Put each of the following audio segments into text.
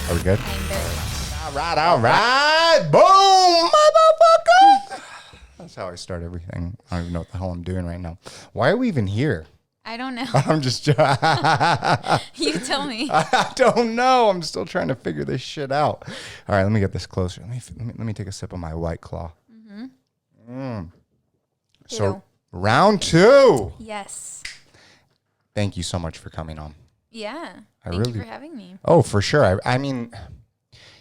Are we good? I'm very All right. Boom, motherfucker. That's how I start everything. I don't even know what the hell I'm doing right now. Why are we even here? I don't know. I'm just... You tell me. I don't know. I'm still trying to figure this shit out. All right, let me get this closer. Let me take a sip of my White Claw. So, Ew. round 2. Yes. Thank you so much for coming on. Yeah. I Thank really- you for having me. Oh, for sure. I mean,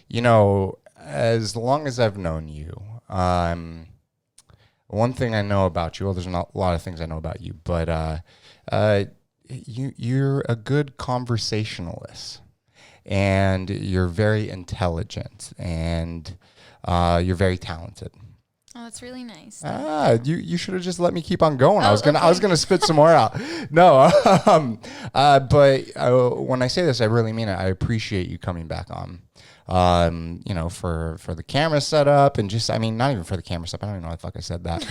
you know, as long as I've known you, one thing I know about you, well, there's not a lot of things I know about you, but you're a good conversationalist, and you're very intelligent, and you're very talented. Oh, that's really nice. You should have just let me keep on going. I Oh, was gonna spit some more out. No, but when I say this, I really mean it. I appreciate you coming back on. You know, for the camera setup, and just, I mean, not even for the camera setup. I don't even know why the fuck I said that.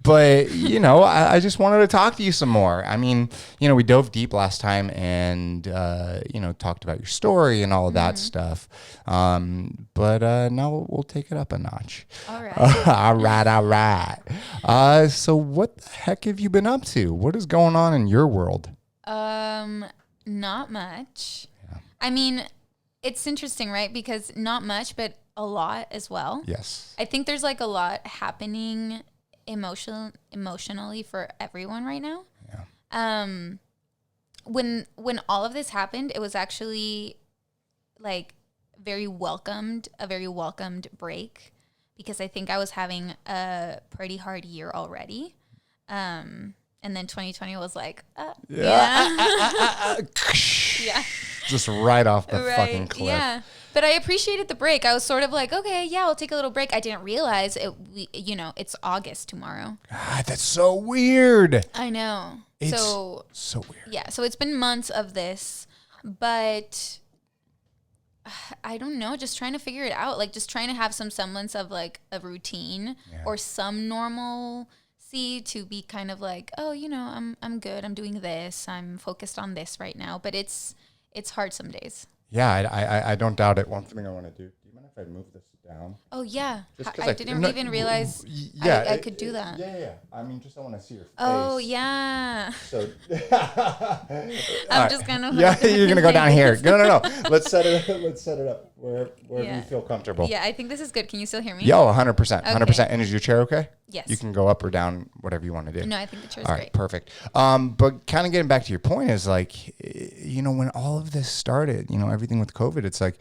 but you know, I just wanted to talk to you some more. I mean, you know, we dove deep last time and, you know, talked about your story and all of that stuff. But now we'll take it up a notch. All right. All right. So what the heck have you been up to? What is going on in your world? Not much. Yeah. I mean, it's interesting, right? Because not much, but a lot as well. Yes. I think there's like a lot happening emotionally for everyone right now. Yeah. When all of this happened, it was actually like a very welcomed break, because I think I was having a pretty hard year already. And then 2020 was like, yeah. Yeah. Just right off the fucking cliff. Yeah. But I appreciated the break. I was sort of like, okay, yeah, I'll take a little break. I didn't realize it's August tomorrow. God, that's so weird. I know. It's so weird. Yeah. So it's been months of this, but I don't know, just trying to figure it out. Like, just trying to have some semblance of like a routine or some normalcy to be kind of like, oh, you know, I'm good. I'm doing this. I'm focused on this right now. But it's hard some days. Yeah, I don't doubt it. One thing I want to do. Do you mind if I move this down? Oh, yeah. I didn't even realize I could do that. Yeah. I mean, just I want to see your face. Oh, yeah. So I'm just going to... Yeah, you're going to go down here. No. Let's set it up wherever you feel comfortable. Yeah, I think this is good. Can you still hear me? Yo, 100%. 100%. And is your chair okay? Yes. You can go up or down, whatever you want to do. No, I think the chair's all right, great. Perfect. But kind of getting back to your point is like, you know, when all of this started, you know, everything with COVID, it's like,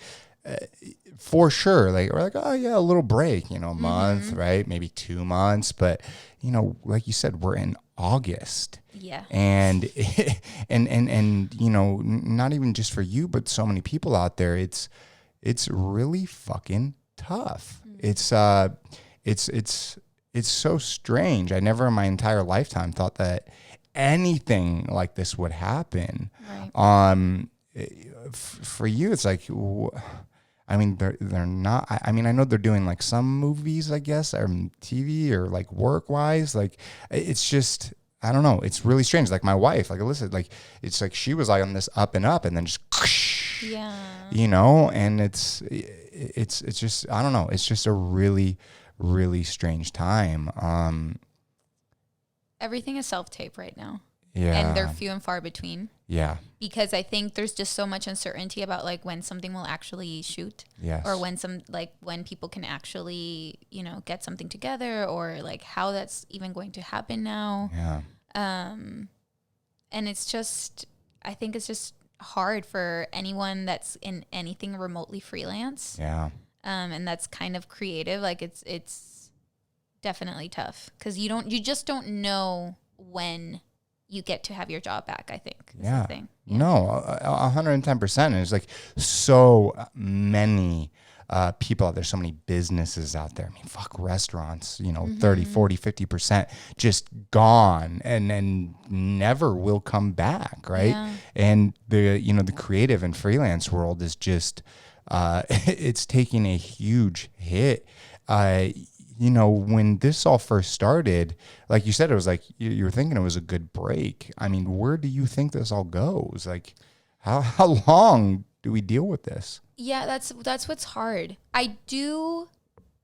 for sure, like, we're like, oh yeah, a little break, you know, a month, right? Maybe 2 months. But, you know, like you said, we're in August. Yeah. And, and you know, not even just for you, but so many people out there, it's really fucking tough. It's so strange. I never in my entire lifetime thought that anything like this would happen. Right. For you, it's like, I mean, they're not, I mean, I know they're doing like some movies, I guess, or TV or like work wise. Like, it's just, I don't know. It's really strange. Like my wife, like Alyssa, like, it's like she was like on this up and up and then just, you know, and it's just, I don't know. It's just a really, really strange time. Everything is self-tape right now. Yeah. And they're few and far between. Yeah. Because I think there's just so much uncertainty about like when something will actually shoot. Yes. Or when people can actually, you know, get something together, or like how that's even going to happen now. Yeah. And it's just, I think it's just hard for anyone that's in anything remotely freelance. Yeah. And that's kind of creative. Like it's definitely tough because you just don't know when you get to have your job back, I think. Yeah. The thing. Yeah. No, 110%. And it's like so many people out there, so many businesses out there. I mean, fuck, restaurants, you know, 30, 40, 50% just gone and never will come back, right? Yeah. And the creative and freelance world is just, it's taking a huge hit. You know, when this all first started, like you said, it was like you were thinking it was a good break. I mean, where do you think this all goes? Like, how long do we deal with this? Yeah, that's what's hard. I do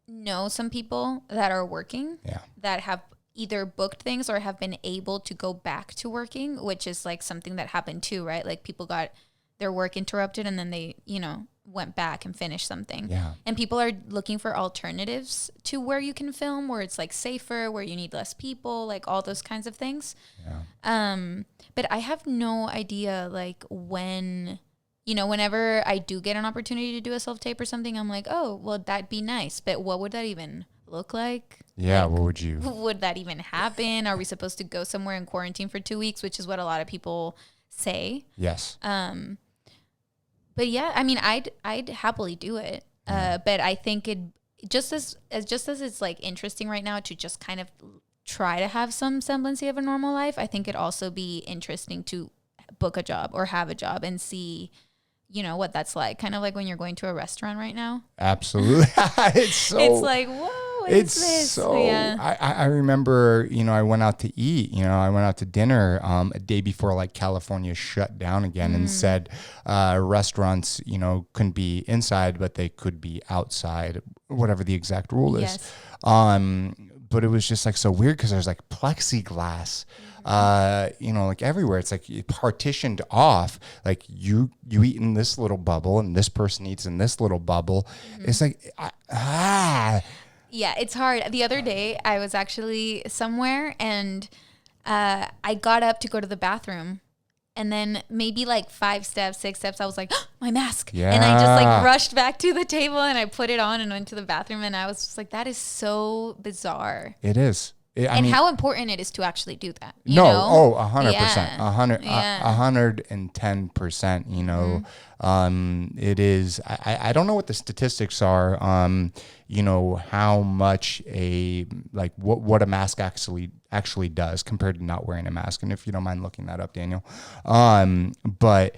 know some people that are working that have either booked things or have been able to go back to working, which is like something that happened too, right? Like people got their work interrupted and then they, went back and finished something. Yeah. And people are looking for alternatives to where you can film, where it's like safer, where you need less people, like all those kinds of things. Yeah. But I have no idea like when, whenever I do get an opportunity to do a self-tape or something, I'm like, oh, well, that'd be nice. But what would that even look like? Yeah, like, what would you? Would that even happen? Are we supposed to go somewhere in quarantine for 2 weeks, which is what a lot of people say? Yes. But yeah, I mean, I'd happily do it. But I think it just as it's like interesting right now to just kind of try to have some semblance of a normal life. I think it'd also be interesting to book a job or have a job and see, what that's like. Kind of like when you're going to a restaurant right now. Absolutely. It's like, whoa, what is this? I remember, I went out to eat, I went out to dinner a day before like California shut down again and said restaurants, couldn't be inside, but they could be outside, whatever the exact rule is. But it was just like so weird because there's like plexiglass, like everywhere. It's like partitioned off. Like you eat in this little bubble and this person eats in this little bubble. It's like, Yeah, it's hard. The other day I was actually somewhere and I got up to go to the bathroom. And then maybe like 5 steps, 6 steps, I was like, oh, my mask. Yeah. And I just like rushed back to the table and I put it on and went to the bathroom. And I was just like, that is so bizarre. It is. I mean, how important it is to actually do that. 100%, Yeah. 110%, it is, I don't know what the statistics are, how much what a mask actually does compared to not wearing a mask. And if you don't mind looking that up, Daniel. But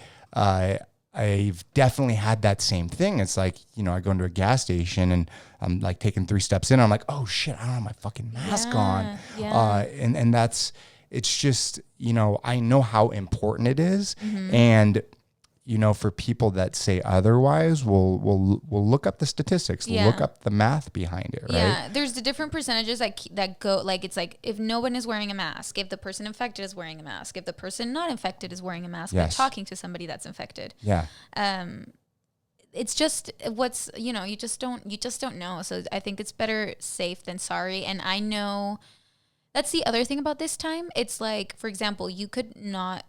I've definitely had that same thing. It's like, I go into a gas station and I'm like taking 3 steps in. I'm like, oh shit, I don't have my fucking mask on. Yeah. And it's just, I know how important it is. And, for people that say otherwise, we'll look up the statistics, look up the math behind it, right? Yeah, there's the different percentages that go, like, it's like if no one is wearing a mask, if the person infected is wearing a mask, if the person not infected is wearing a mask, but talking to somebody that's infected. Yeah. It's just what's, you just don't know. So I think it's better safe than sorry. And I know that's the other thing about this time. It's like, for example, you could not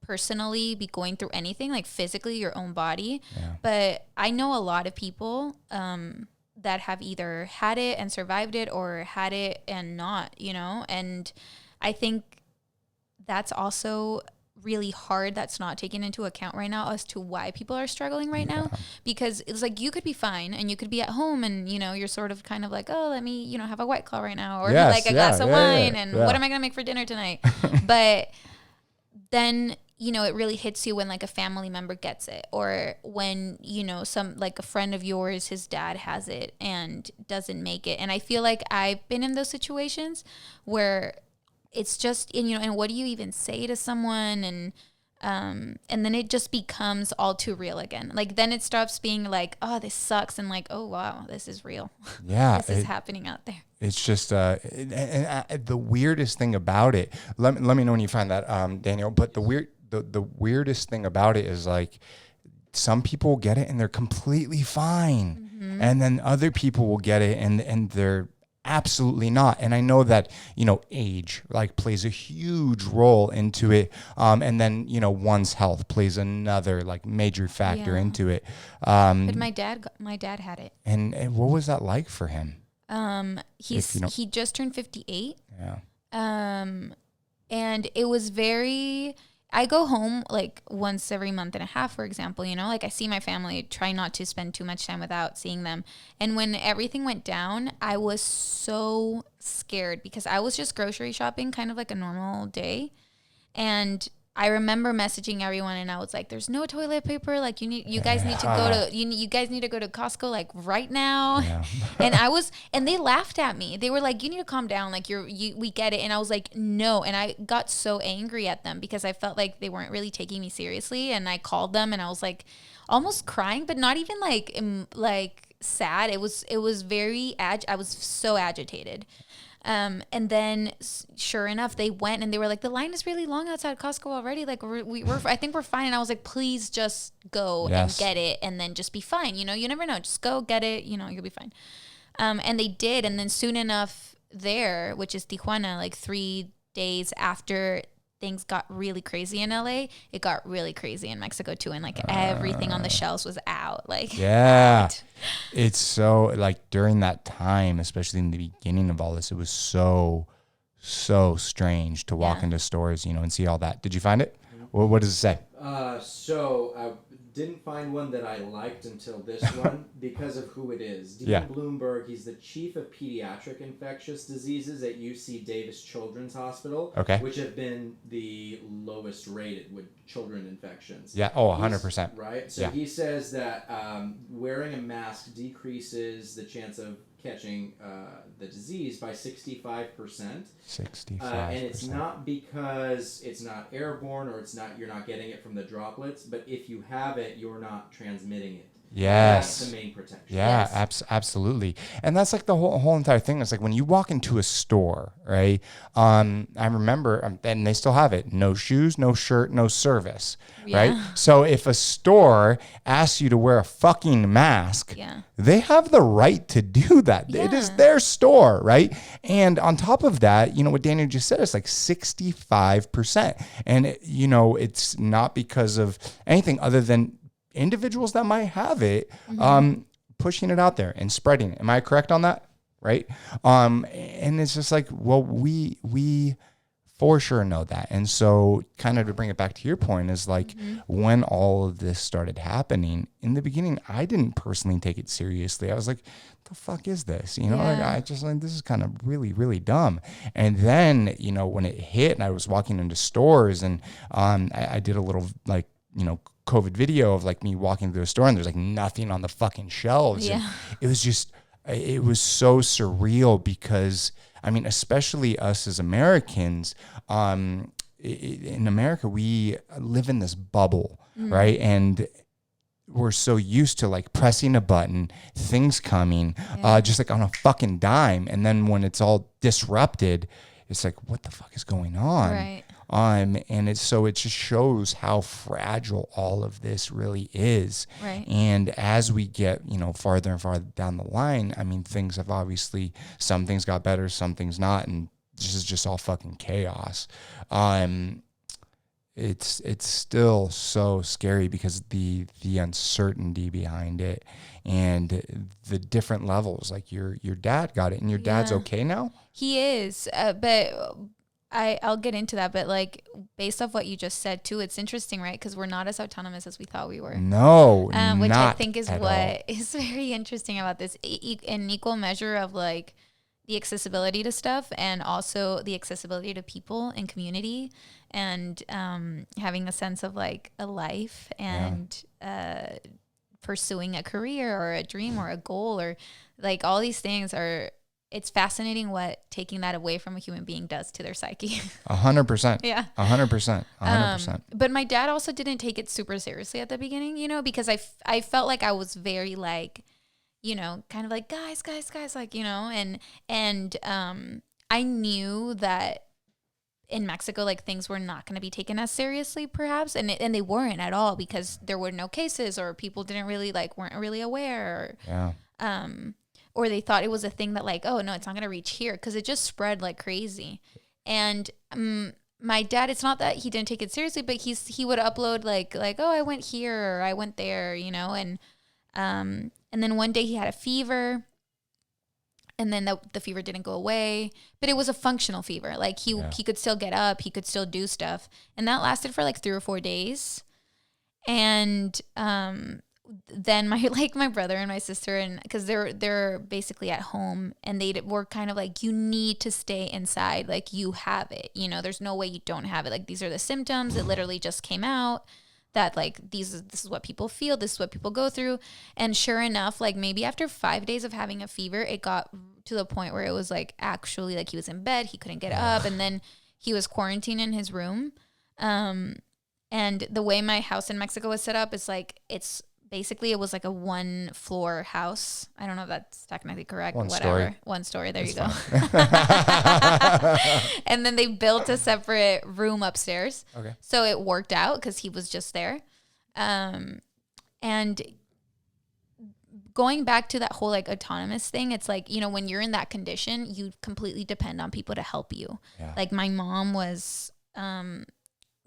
personally be going through anything like physically your own body. But I know a lot of people that have either had it and survived it or had it and not, and I think that's also really hard. That's not taken into account right now as to why people are struggling right now, because it's like you could be fine and you could be at home and you're sort of kind of like, oh, let me have a White Claw right now or like a glass of wine and what am I gonna make for dinner tonight? But then it really hits you when like a family member gets it, or when some like a friend of yours, his dad has it and doesn't make it. And I feel like I've been in those situations where it's just, and what do you even say to someone? And then it just becomes all too real again. Like then it stops being like, oh, this sucks, and like, oh wow, this is real. Yeah, this is happening out there. It's just the weirdest thing about it. Let me know when you find that, Daniel. But the weirdest thing about it is like some people get it and they're completely fine, and then other people will get it and they're absolutely not. And I know that, age like plays a huge role into it. And then, one's health plays another like major factor into it. But my dad had it. And what was that like for him? He just turned 58. Yeah. And it was I go home like once every month and a half, for example, like I see my family, try not to spend too much time without seeing them. And when everything went down, I was so scared because I was just grocery shopping kind of like a normal day. And I remember messaging everyone and I was like, there's no toilet paper. Like you guys need to go to, you guys need to go to Costco like right now. Yeah. And they laughed at me. They were like, you need to calm down. Like we get it. And I was like, no. And I got so angry at them because I felt like they weren't really taking me seriously. And I called them and I was like almost crying, but not even like sad. It was very, I was so agitated. And then sure enough, they went and they were like, the line is really long outside Costco already. Like we're I think we're fine. And I was like, please just go and get it and then just be fine. You know, you never know. Just go get it. You know, you'll be fine. And they did. And then soon enough there, which is Tijuana, like 3 days after things got really crazy in LA, it got really crazy in Mexico too. And like everything on the shelves was out. Like, out. It's so like during that time, especially in the beginning of all this, it was so strange to walk into stores, you know, and see all that. Did you find it? Well, what does it say? So I didn't find one that I liked until this one because of who it is. Dean Bloomberg, he's the chief of pediatric infectious diseases at UC Davis Children's Hospital, which have been the lowest rated with children infections. Yeah, 100%. Right? So he says that wearing a mask decreases the chance of catching the disease by 65%. 65%. And it's not because it's not airborne or you're not getting it from the droplets, but if you have it, you're not transmitting it. Yes. That's the main protection. Yeah, absolutely. And that's like the whole entire thing. It's like when you walk into a store, right? I remember, and they still have it, no shoes, no shirt, no service, right? So if a store asks you to wear a fucking mask, they have the right to do that. It is their store, right? And on top of that, you know, what Daniel just said, it's like 65%. And, you know, it's not because of anything other than individuals that might have it, pushing it out there and spreading it. Am I correct on that? Right. And it's just like, well, we for sure know that. And so kind of to bring it back to your point is like when all of this started happening in the beginning, I didn't personally take it seriously. I was like, the fuck is this? You know, like I just like, this is kind of really, really dumb. And then, you know, when it hit and I was walking into stores and I did a little like, you know, COVID video of like me walking through a store and there's like nothing on the fucking shelves. And it was just, it was so surreal because I mean, especially us as Americans, in America, we live in this bubble, right? And we're so used to like pressing a button, things coming, just like on a fucking dime. And then when it's all disrupted, it's like, what the fuck is going on? Right. And it just shows how fragile all of this really is. Right. And as we get, you know, farther and farther down the line, I mean, things have obviously, some things got better, some things not. And this is just all fucking chaos. It's still so scary because the uncertainty behind it and the different levels. Like your dad got it and your dad's okay now? He is, but I'll get into that, but like based off what you just said too, it's interesting, right? Because we're not as autonomous as we thought we were. No, which not I think is what is very interesting about this. An equal measure of like the accessibility to stuff and also the accessibility to people and community and having a sense of like a life and pursuing a career or a dream or a goal or like all these things are. It's fascinating what taking that away from a human being does to their psyche. 100%. Yeah. 100%. 100%. But my dad also didn't take it super seriously at the beginning, you know, because I felt like I was very like, you know, kind of like guys, like, you know, and I knew that in Mexico, like things were not going to be taken as seriously perhaps. And they weren't at all because there were no cases or people didn't really weren't really aware. Or they thought it was a thing that like, oh no, it's not going to reach here because it just spread like crazy. And my dad, it's not that he didn't take it seriously, but he would upload like, oh, I went here or I went there, you know, and then one day he had a fever and then the fever didn't go away, but it was a functional fever. Like he could still get up, he could still do stuff. And that lasted for like 3 or 4 days. And then my brother and my sister, and because they're basically at home, and they were kind of like, you need to stay inside, like you have it, there's no way you don't have it, like these are the symptoms, it literally just came out, that like this is what people feel, this is what people go through. And sure enough, like maybe after 5 days of having a fever, it got to the point where it was like actually like he was in bed, he couldn't get up, and then he was quarantined in his room. And the way my house in Mexico was set up is like, basically it was like a 1-floor house. I don't know if that's technically correct. Whatever. One story. There you go. And then they built a separate room upstairs. Okay. So it worked out because he was just there. And going back to that whole like autonomous thing, it's like, when you're in that condition, you completely depend on people to help you. Yeah. Like my mom was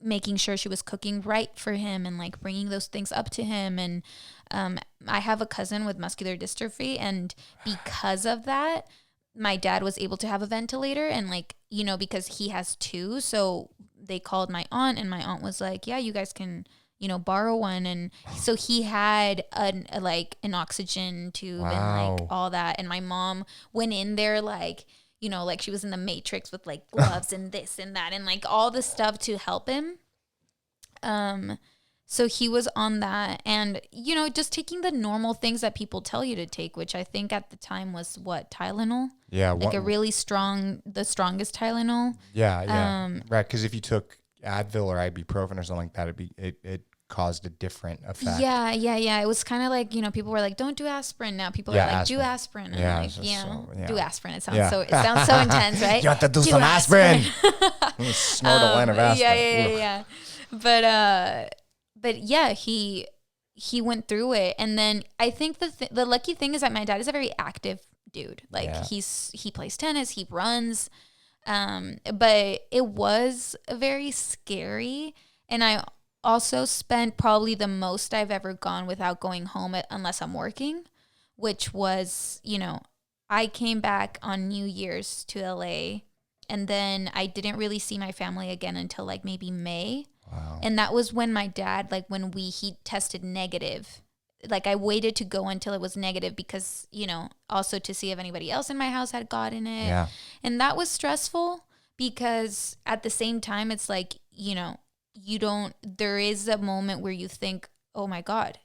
making sure she was cooking right for him and like bringing those things up to him. And I have a cousin with muscular dystrophy, and because of that, my dad was able to have a ventilator, and like, because he has 2, so they called my aunt, and my aunt was like, yeah, you guys can borrow one. And so he had an oxygen tube and like all that. And my mom went in there like she was in the Matrix with like gloves and this and that and like all the stuff to help him. So he was on that, and just taking the normal things that people tell you to take, which I think at the time was Tylenol. Yeah. Like a really the strongest Tylenol. Yeah. Right. Because if you took Advil or ibuprofen or something like that, it caused a different effect. Yeah. It was kind of like, people were like, don't do asprin. Now people are like, aspirin. do aspirin. And Yeah, like, do aspirin. It sounds Yeah. it sounds so intense, right? You have to do some aspirin. Snort a line of aspirin. Yeah. But yeah, he went through it. And then I think the lucky thing is that my dad is a very active dude. Like he plays tennis, he runs. But it was very scary. And I also spent probably the most I've ever gone without going home unless I'm working, which was, I came back on New Year's to LA, and then I didn't really see my family again until like maybe May. Wow. And that was when my dad, like when he tested negative. Like I waited to go until it was negative because, also to see if anybody else in my house had gotten it. Yeah. And that was stressful because at the same time, it's like, there is a moment where you think, oh my God,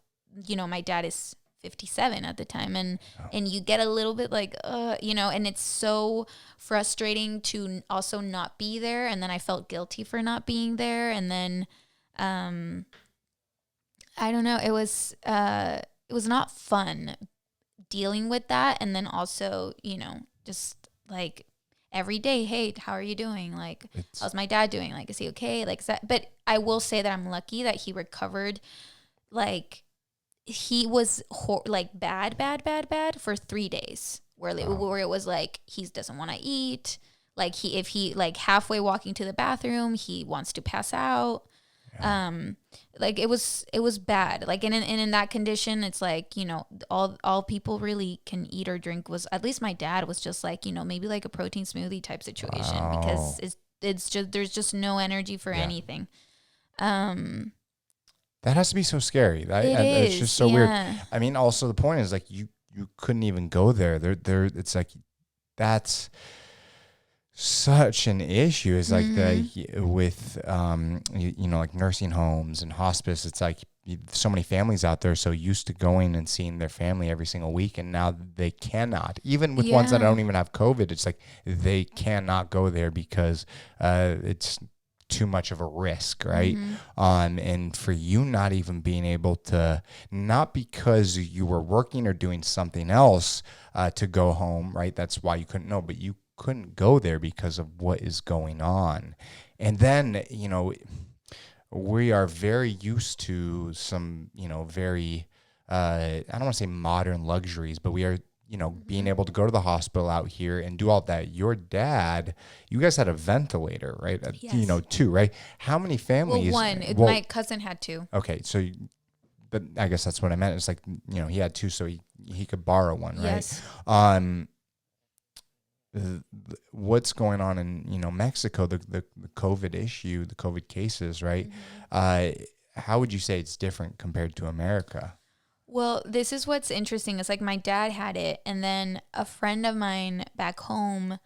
my dad is 57 at the time. And you get a little bit like, and it's so frustrating to also not be there. And then I felt guilty for not being there. And then, I don't know, it was not fun dealing with that. And then also, just like, every day, hey, how are you doing? Like, how's my dad doing? Like, is he okay? Like, but I will say that I'm lucky that he recovered. Like, he was bad for 3 days, where it was like he doesn't want to eat. Like if he like halfway walking to the bathroom, he wants to pass out. Yeah. Like it was bad. Like in that condition, it's like, all people really can eat or drink was, at least my dad was just like, maybe like a protein smoothie type situation. Wow. Because it's just, there's just no energy for anything. That has to be so scary. It's just so weird. I mean, also the point is like you couldn't even go there. It's like that's such an issue. It's like with like nursing homes and hospice. It's like so many families out there so used to going and seeing their family every single week, and now they cannot. Even with ones that don't even have COVID, it's like they cannot go there because it's too much of a risk, right? And for you not even being able to, not because you were working or doing something else to go home, right? That's why you couldn't know, but you couldn't go there because of what is going on. And then, we are very used to some, very, I don't want to say modern luxuries, but we are, being able to go to the hospital out here and do all that. Your dad, you guys had a ventilator, right? Yes. 2, right? How many families? Well, 1. My cousin had 2. Okay, so, but I guess that's what I meant. It's like, he had 2, so he could borrow one, right? Yes. What's going on in, Mexico, the COVID issue, the COVID cases, right? How would you say it's different compared to America? Well, this is what's interesting. It's like my dad had it, and then a friend of mine back home,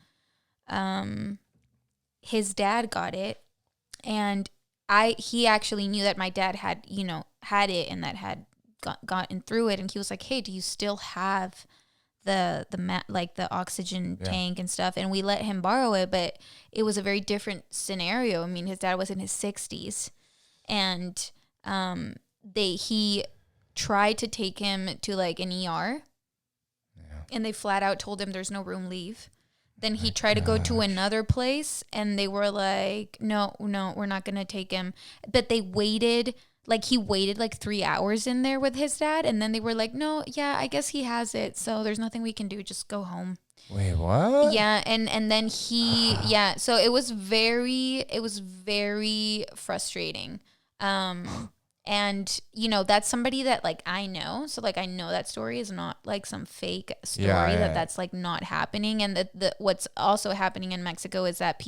his dad got it, and he actually knew that my dad had, had it and that had gotten through it, and he was like, "Hey, do you still have the oxygen tank and stuff?" And we let him borrow it, but it was a very different scenario. I mean, his dad was in his 60s, and he tried to take him to like an ER, and they flat out told him there's no room, leave. Then he tried to go to another place, and they were like, no, we're not going to take him. But they waited, he waited like 3 hours in there with his dad, and then they were like, no, yeah, I guess he has it, so there's nothing we can do, just go home. Wait, what? Yeah, and then so it was very frustrating. And, that's somebody that, I know. So, I know that story is not, some fake story that's, not happening. And what's also happening in Mexico is that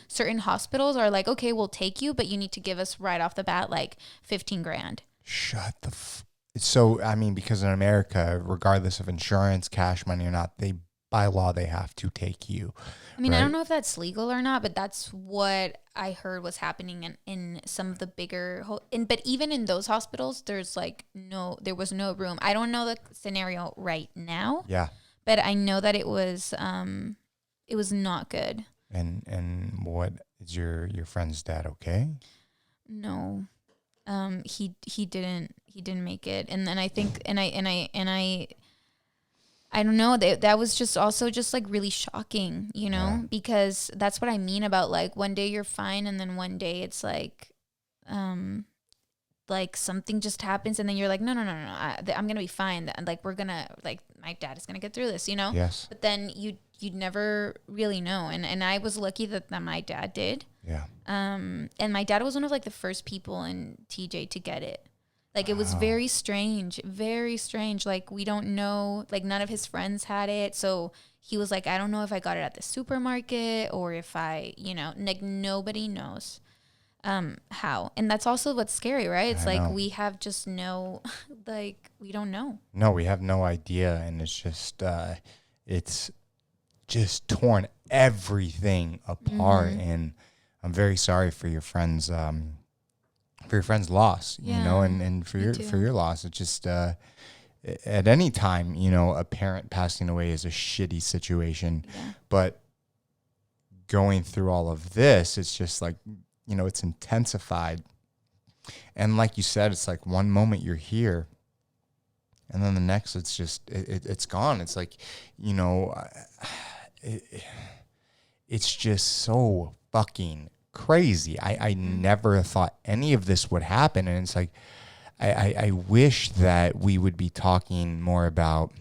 certain hospitals are like, okay, we'll take you, but you need to give us right off the bat, 15 grand. Shut the So, I mean, because in America, regardless of insurance, cash money or not, by law, they have to take you. I mean, right? I don't know if that's legal or not, but that's what I heard was happening in some of the bigger, but even in those hospitals, there was no room. I don't know the scenario right now. Yeah. But I know that it was not good. And what is your friend's dad okay? No. He didn't make it. And then I think, I don't know, that was just also just really shocking, because that's what I mean about one day you're fine, and then one day it's something just happens, and then you're like, no, I'm going to be fine. And we're going to, my dad is going to get through this, Yes. But then you'd never really know. And I was lucky that my dad did. Yeah. And my dad was one of the first people in TJ to get it. It was very strange, very strange. We don't know, none of his friends had it. So he was like, I don't know if I got it at the supermarket or if I, nobody knows how. And that's also what's scary, right? It's we have just no, we don't know. No, we have no idea. And it's just torn everything apart. Mm-hmm. And I'm very sorry for your friend's loss, and for your loss. It's just at any time, a parent passing away is a shitty situation, but going through all of this, it's just it's intensified. And like you said, it's one moment you're here, and then the next, it's just it's gone. It's it's just so fucking crazy. I never thought any of this would happen, and it's I wish that we would be talking more about,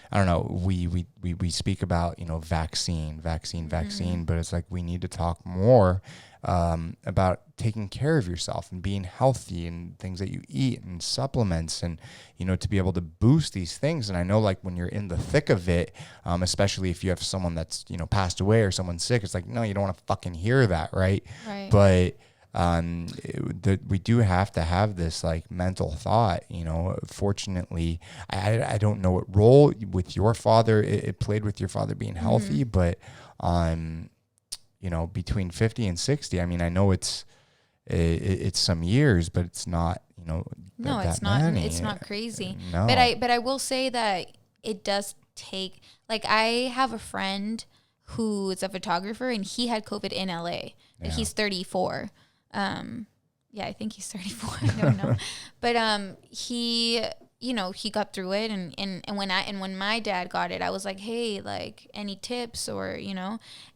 I don't know, we speak about vaccine, but it's we need to talk more about taking care of yourself and being healthy and things that you eat and supplements, and to be able to boost these things. And I know when you're in the thick of it, especially if you have someone that's passed away or someone's sick, it's no, you don't want to fucking hear that, right? But we do have to have this mental thought. Fortunately, I don't know what role with your father it played with your father being healthy, but between 50 and 60, I mean, I know it's some years, but it's not, no, it's not, many. It's not crazy. No. But I will say that it does take, I have a friend who is a photographer, and he had COVID in LA. Yeah. He's 34. Yeah, I think he's 34. I don't know. But he got through it, and when my dad got it, I was like, hey, any tips, or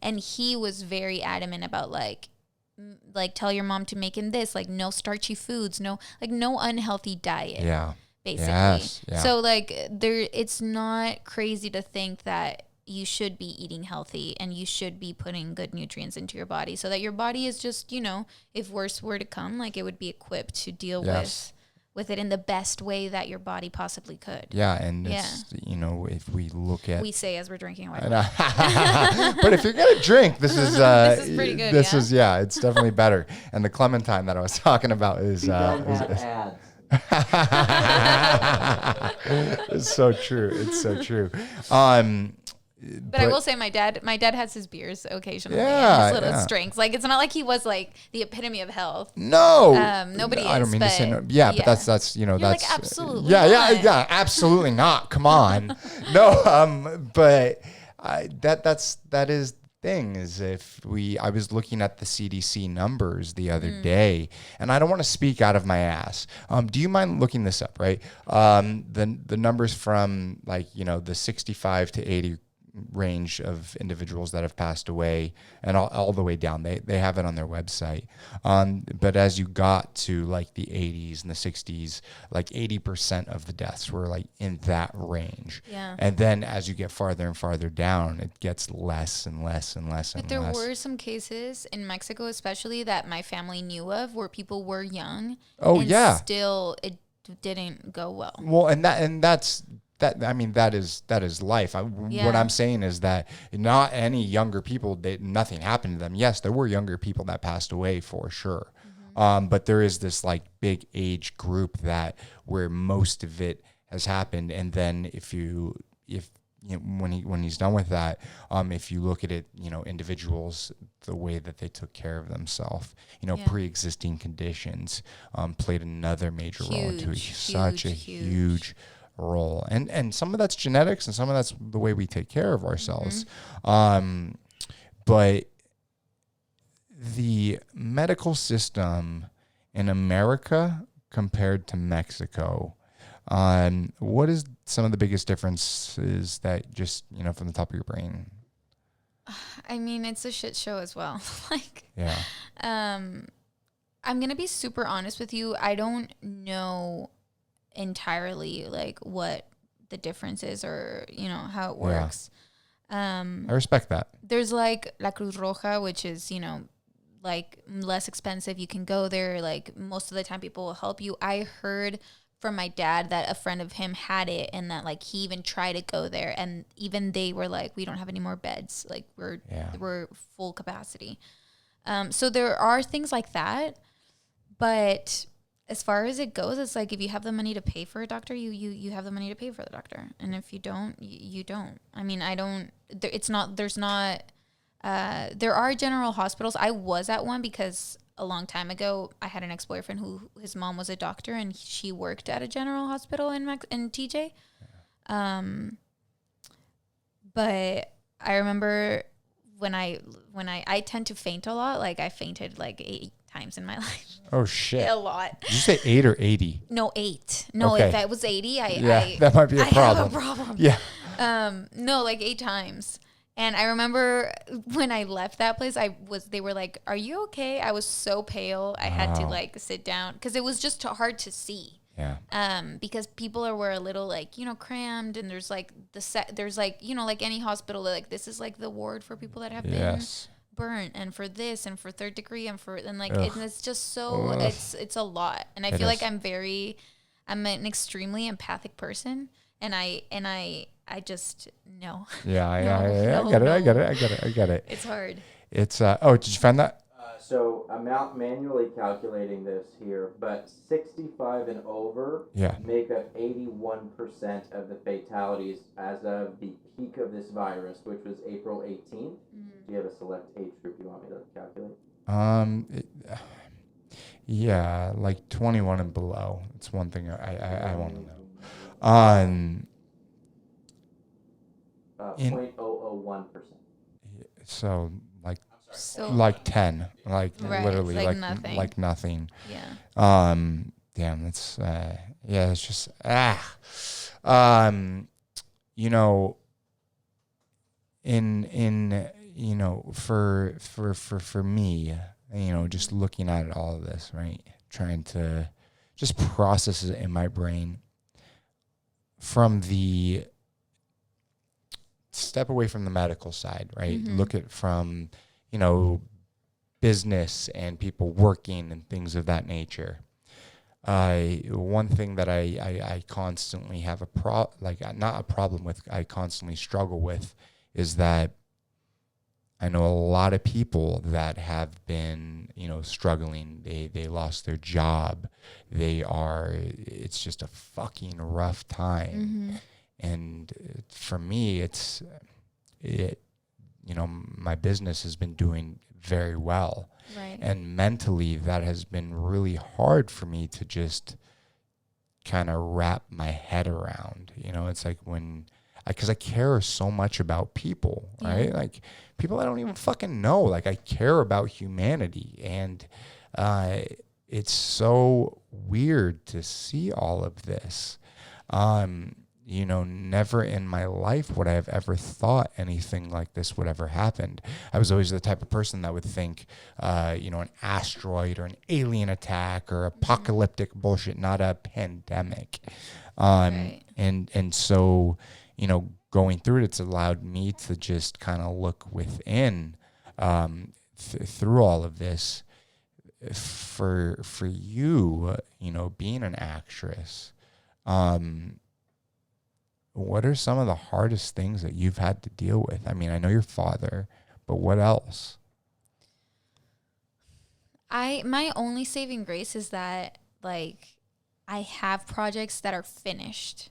and he was very adamant about tell your mom to make him this, no starchy foods, no unhealthy diet. Yeah. Basically. Yes. Yeah. So it's not crazy to think that you should be eating healthy, and you should be putting good nutrients into your body, so that your body is just, if worse were to come, it would be equipped to deal with it in the best way that your body possibly could. Yeah, and it's, if we look at... We say as we're drinking white wine. But if you're going to drink, this is... this is pretty good, it's definitely better. And the clementine that I was talking about is... It's so true. It's so true. But I will say my dad has his beers occasionally Yeah, and his little yeah. strengths. Like, it's not like he was like the epitome of health. No, Nobody I don't is, mean to say no. Yeah, but that's You're that's like, absolutely yeah, absolutely not. Come on, no. But that is the thing is I was looking at the CDC numbers the other day, and I don't want to speak out of my ass. Do you mind looking this up? Right, the numbers from like the 65 to 80 range of individuals that have passed away and all the way down. They have it on their website. But as you got to like the 80s and the 60s, like 80% of the deaths were like in that range. Yeah. And then as you get farther and farther down, it gets less and less and less and But there less. were some cases in Mexico, especially that my family knew of, where people were young. Oh, and yeah. still it didn't go well. Well, that's that. I mean, that is life. What I'm saying is that not any younger people. Nothing happened to them. Yes, there were younger people that passed away for sure, but there is this like big age group where most of it has happened. And then when he's done with that, if you look at it, individuals, the way that they took care of themselves, pre-existing conditions, played another major role into it. Such a huge role. And some of that's genetics and some of that's the way we take care of ourselves. But the medical system in America compared to Mexico, what is some of the biggest differences that just, from the top of your brain? I mean, it's a shit show as well. Yeah. I'm going to be super honest with you. I don't know entirely like what the difference is or, how it works. I respect that. There's like La Cruz Roja, which is, like less expensive. You can go there. Like most of the time people will help you. I heard from my dad that a friend of him had it and that like he even tried to go there and even they were like, we don't have any more beds. Like we're full capacity. So there are things like that, but as far as it goes, it's like if you have the money to pay for a doctor, you have the money to pay for the doctor, and if you don't, you don't. I mean, there are general hospitals. I was at one because a long time ago, I had an ex-boyfriend who his mom was a doctor and she worked at a general hospital in TJ. But I remember when I tend to faint a lot. Like I fainted like 8 times in my life. Oh shit! A lot. Did you say 8 or 80? No, 8. No, okay. if that was 80, that might be a problem. I have a problem. Yeah. No, like 8 times. And I remember when I left that place, they were like, "Are you okay?" I was so pale. I had to like sit down because it was just too hard to see. Yeah. Because people were a little like, crammed, and there's like there's like, like any hospital, like this is like the ward for people that have been burnt, and for this, and for 3rd degree, and it's just so it's a lot. And I feel like I'm an extremely empathic person, and I just no. Yeah, I get it. It's hard. It's did you find that? So I'm out manually calculating this here, but 65 and over make up 81% of the fatalities as of the peak of this virus, which was April 18th. Do you have a select age group you want me to calculate? Yeah, like 21 and below. It's one thing I want to know. 0.001%. So like 10, like right, literally like nothing. Yeah. Damn, that's it's just for me, just looking at all of this, right, trying to just process it in my brain from the step away from the medical side, right? Look at from business and people working and things of that nature. One thing that I constantly have not a problem with, I constantly struggle with is that I know a lot of people that have been, struggling. They lost their job. It's just a fucking rough time. And for me, my business has been doing very well. Right. And mentally, that has been really hard for me to just kind of wrap my head around. It's like because I care so much about people, right? Like people I don't even fucking know. Like I care about humanity, and it's so weird to see all of this. Never in my life would I have ever thought anything like this would ever happen. I was always the type of person that would think, an asteroid or an alien attack or apocalyptic bullshit, not a pandemic. Right. And so, going through it, it's allowed me to just kind of look within through all of this. For you, being an actress, what are some of the hardest things that you've had to deal with? I mean, I know your father, but what else? My only saving grace is that like I have projects that are finished,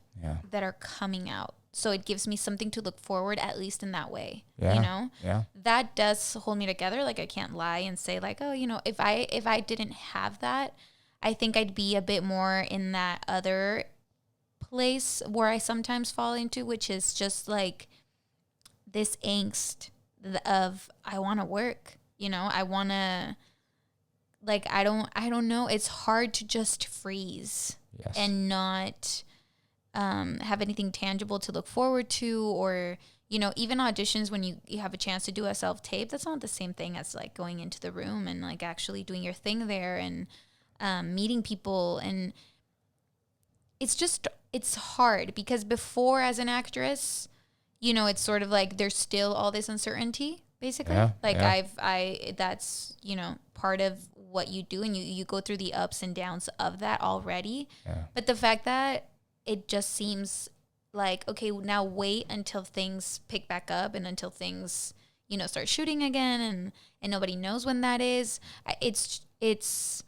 that are coming out. So it gives me something to look forward, at least in that way. Yeah. That does hold me together. Like I can't lie and say like, oh, if I didn't have that, I think I'd be a bit more in that other place where I sometimes fall into, which is just like this angst of I want to work, I want to, like, I don't know. It's hard to just freeze and not have anything tangible to look forward to, or, even auditions when you have a chance to do a self-tape, that's not the same thing as like going into the room and like actually doing your thing there and meeting people. And it's hard because before, as an actress, it's sort of like there's still all this uncertainty, basically. That's, part of what you do, and you go through the ups and downs of that already. But the fact that it just seems like, okay, now wait until things pick back up and until things, start shooting again, and nobody knows when that is. It's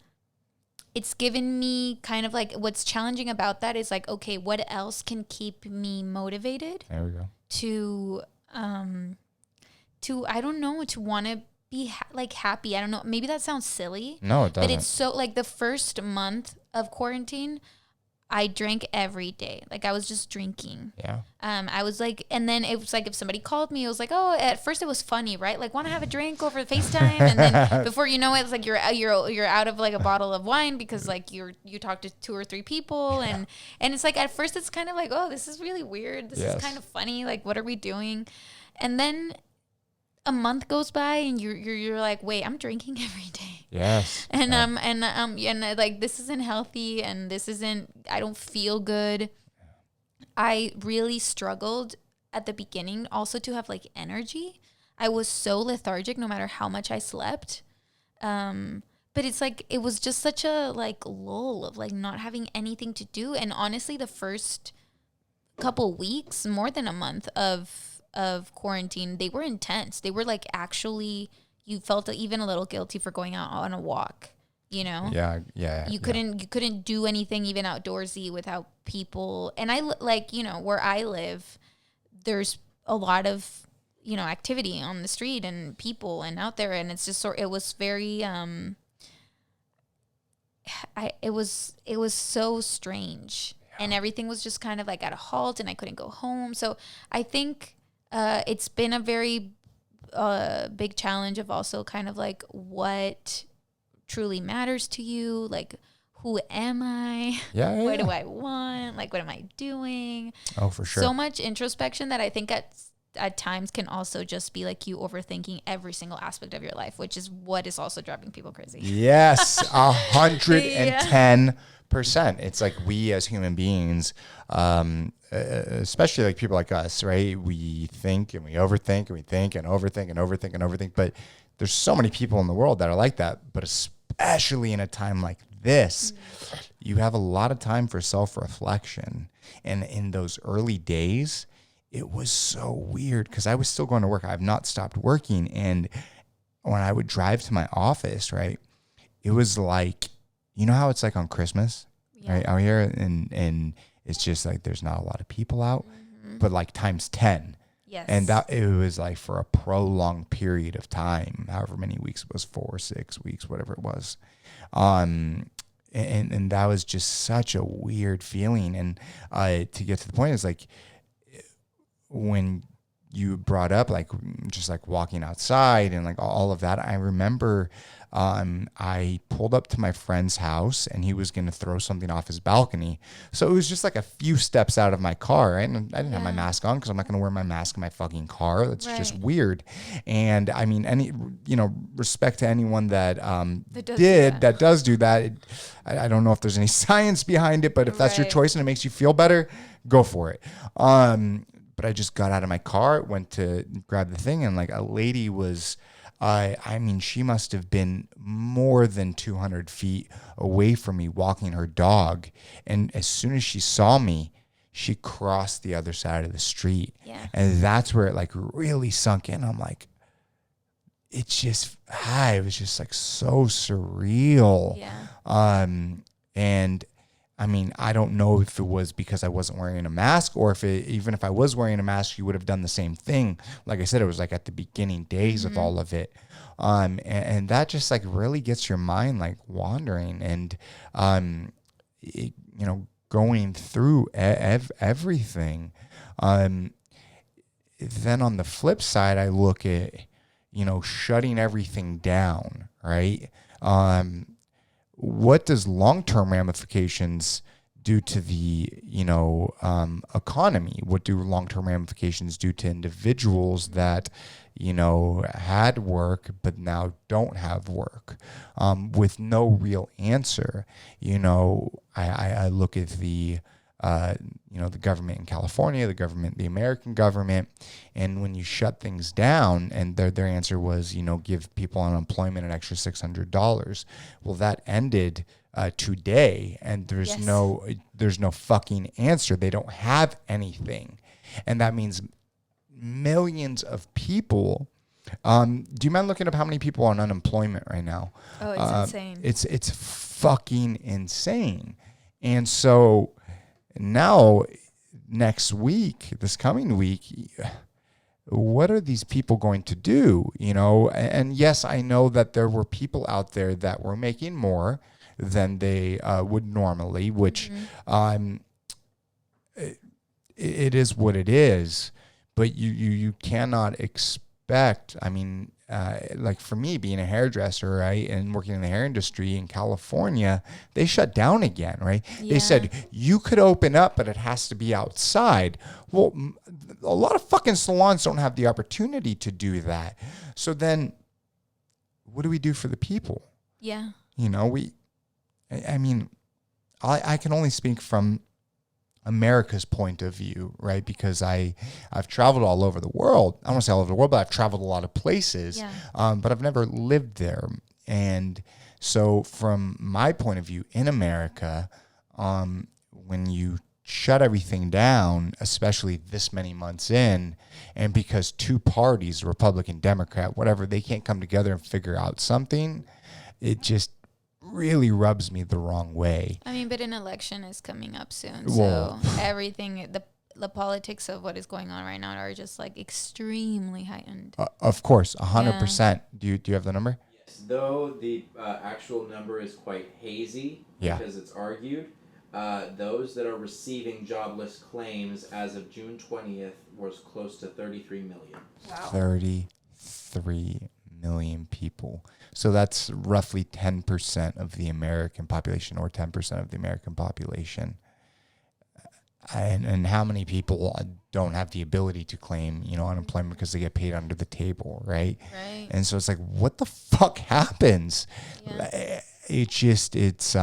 given me kind of like, what's challenging about that is like, okay, what else can keep me motivated? There we go. To I don't know, to want to be happy. I don't know. Maybe that sounds silly. No, it doesn't. But it's so like the first month of quarantine, I drank every day. Like I was just drinking. Yeah. I was like, and then it was like if somebody called me, it was like, oh, at first it was funny, right? Like, want to have a drink over FaceTime, and then before you know it, it's like you're out of like a bottle of wine because like you talked to 2 or 3 people, and it's like at first it's kind of like, oh, this is really weird. This is kind of funny. Like, what are we doing? And then a month goes by and you're like, wait, I'm drinking every day. Yes. And like this isn't healthy, and I don't feel good. I really struggled at the beginning also to have like energy. I was so lethargic no matter how much I slept. But it's like it was just such a like lull of like not having anything to do. And honestly, the first couple weeks, more than a month of quarantine, they were intense. They were like, actually, you felt even a little guilty for going out on a walk, Yeah. You couldn't do anything even outdoorsy without people. And I like, where I live, there's a lot of, activity on the street and people and out there. And it's just it was very, it was so strange. And everything was just kind of like at a halt, and I couldn't go home. So I think it's been a very big challenge of also kind of like what truly matters to you, like who am I? What do I want? Like, what am I doing? Oh, for sure. So much introspection that I think at times can also just be like you overthinking every single aspect of your life, which is what is also driving people crazy. Yes, 110%. It's like we as human beings, especially like people like us, right? We think and we overthink and we think and overthink and overthink and overthink. But there's so many people in the world that are like that. But especially in a time like this, you have a lot of time for self-reflection. And in those early days, it was so weird because I was still going to work. I've not stopped working. And when I would drive to my office, right, it was like, you know how it's like on Christmas, right, out here, and it's just like there's not a lot of people out, but like times 10. Yes. And that it was like for a prolonged period of time, however many weeks it was, 4 or 6 weeks, whatever it was. And that was just such a weird feeling. And to get to the point is like when you brought up like just like walking outside and like all of that, I remember I pulled up to my friend's house and he was going to throw something off his balcony. So it was just like a few steps out of my car, right? And I didn't have my mask on because I'm not going to wear my mask in my fucking car. That's just weird. And I mean, respect to anyone that does do that. I don't know if there's any science behind it, but if that's your choice and it makes you feel better, go for it. But I just got out of my car, went to grab the thing, and like a lady was, I mean, she must have been more than 200 feet away from me walking her dog. And as soon as she saw me, she crossed the other side of the street. Yeah. And that's where it like really sunk in. I'm like, it was just like so surreal. Yeah. And I mean, I don't know if it was because I wasn't wearing a mask or even if I was wearing a mask, you would have done the same thing. Like I said, it was like at the beginning days of all of it. And that just like really gets your mind like wandering and, going through everything. Then on the flip side, I look at, shutting everything down, right? What does long-term ramifications do to the, economy? What do long-term ramifications do to individuals that, had work but now don't have work with no real answer? I look at the government in California, the American government, and when you shut things down, and their answer was, give people on unemployment an extra $600. Well, that ended today, and there's no fucking answer. They don't have anything, and that means millions of people. Do you mind looking up how many people are on unemployment right now? Oh, it's insane. It's fucking insane, and so. Now, this coming week, what are these people going to do? And yes, I know that there were people out there that were making more than they would normally, which it is what it is. But you cannot expect. I mean, like for me being a hairdresser, right, and working in the hair industry in California, they shut down again, right? Yeah. They said you could open up, but it has to be outside. Well, a lot of fucking salons don't have the opportunity to do that. So then what do we do for the people? Yeah. I mean, I can only speak from America's point of view, right? Because I've traveled all over the world. I don't want to say all over the world, but I've traveled a lot of places, but I've never lived there. And so from my point of view in America, when you shut everything down, especially this many months in, and because two parties, Republican, Democrat, whatever, they can't come together and figure out something, it just really rubs me the wrong way. I mean, but an election is coming up soon, so everything, the politics of what is going on right now are just like extremely heightened. Of course, 100%. Do you have the number? Yes, though the actual number is quite hazy because it's argued. Those that are receiving jobless claims as of June 20th was close to 33 million. Wow. 33 million people. So that's roughly 10% of the American population, or 10% of the American population. And how many people don't have the ability to claim, unemployment because they get paid under the table, right? Right. And so it's like, what the fuck happens? Yeah. It's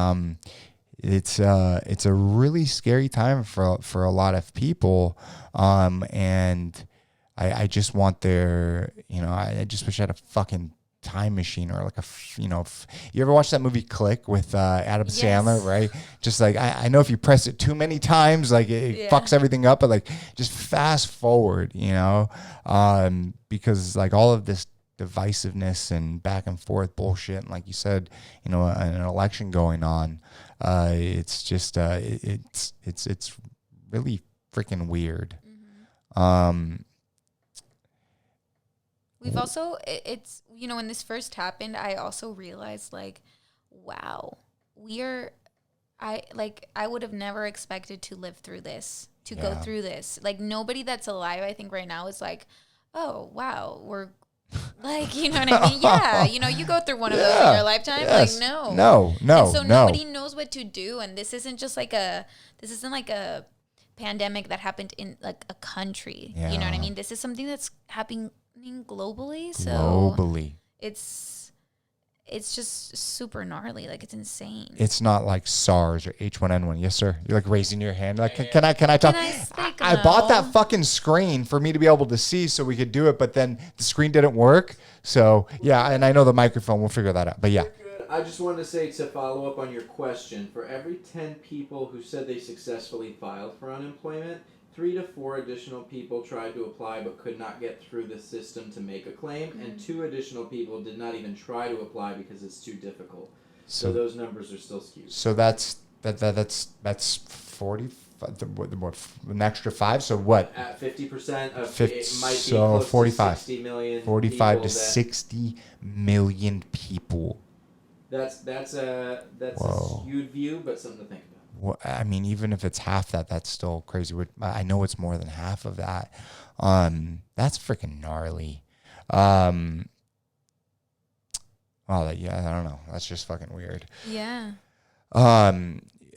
a really scary time for a lot of people, and I just want I just wish I had a fucking time machine or like you ever watch that movie Click with Adam Sandler, right? Just like I know if you press it too many times, like it fucks everything up, but like just fast forward, because like all of this divisiveness and back and forth bullshit, and like you said, an election going on, it's just it's really freaking weird. We've also, it's, when this first happened, I also realized, like, wow, I would have never expected to live through this, to go through this. Like, nobody that's alive, I think right now is like, oh, wow, we're, like, you know what I mean? Yeah, you go through one of those in your lifetime. Yes. Like, no. No. And so nobody knows what to do. And this isn't like a pandemic that happened in, like, a country. You know what I mean? This is something that's happening globally. So it's just super gnarly. Like, it's insane. It's not like SARS or H1N1. Yes, sir. You're like raising your hand. Like, can I talk? I bought that fucking screen for me to be able to see so we could do it, but then the screen didn't work. So yeah, and I know the microphone. We'll figure that out. But yeah. I just wanted to say, to follow up on your question, for every 10 people who said they successfully filed for unemployment, 3 to 4 additional people tried to apply but could not get through the system to make a claim, and 2 additional people did not even try to apply because it's too difficult. So those numbers are still skewed. So that's 40. What, an extra 5? So what? At 50% of 50, it might be so close 45. to 60 million. 45 to 60 million people. That's a skewed view, but something to think about. Well, I mean, even if it's half that, that's still crazy. I know it's more than half of that. That's freaking gnarly. I don't know. That's just fucking weird. Yeah. All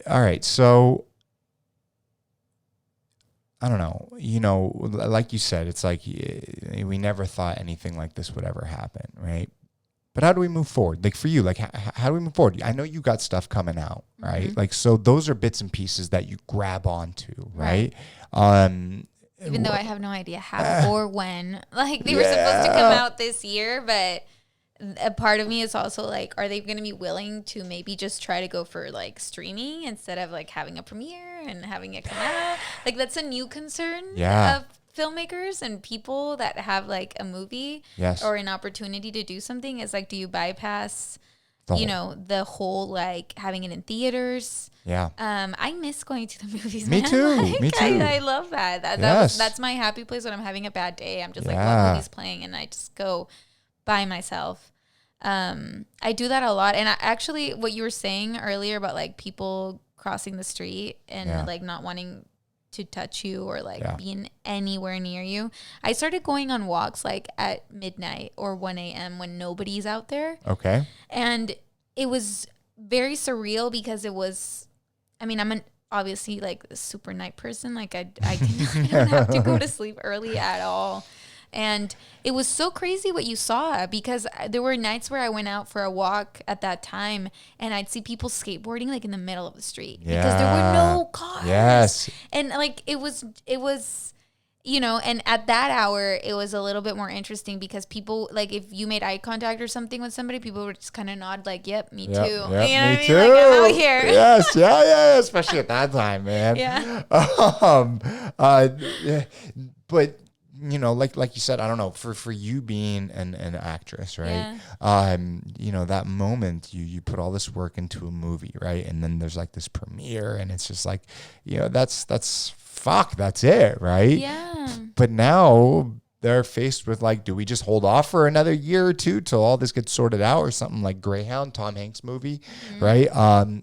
right. So I don't know. Like you said, it's like we never thought anything like this would ever happen, right? But how do we move forward? Like for you, like how do we move forward? I know you got stuff coming out, right? Mm-hmm. Like, so those are bits and pieces that you grab onto, right? Even though I have no idea how or when. Like, they were supposed to come out this year, but a part of me is also like, are they going to be willing to maybe just try to go for like streaming instead of like having a premiere and having it come out? Like, that's a new concern of filmmakers and people that have like a movie or an opportunity to do something. Is like, do you bypass the whole like having it in theaters? I miss going to the movies. Me too. I love that. That's my happy place when I'm having a bad day. I'm just like, what movie's playing, and I just go by myself. I do that a lot. And actually what you were saying earlier about like people crossing the street and like not wanting to touch you or like being anywhere near you. I started going on walks like at midnight or 1 a.m. when nobody's out there. Okay. And it was very surreal because it was, I mean, I'm obviously like a super night person. Like I don't have to go to sleep early at all. And it was so crazy what you saw, because there were nights where I went out for a walk at that time and I'd see people skateboarding like in the middle of the street because there were no cars. Yes. And like it was, and at that hour it was a little bit more interesting because people, like, if you made eye contact or something with somebody, people would just kind of nod like, yep, me too. Yep, you know what I mean? too. Like, I'm out here. Yes, yeah, especially at that time, man. But like you said, I don't know, for you being an actress, right? That moment you put all this work into a movie, right? And then there's like this premiere and it's just like, that's it, right? Yeah. But now they're faced with like, do we just hold off for another year or two till all this gets sorted out, or something like Greyhound, Tom Hanks movie, right?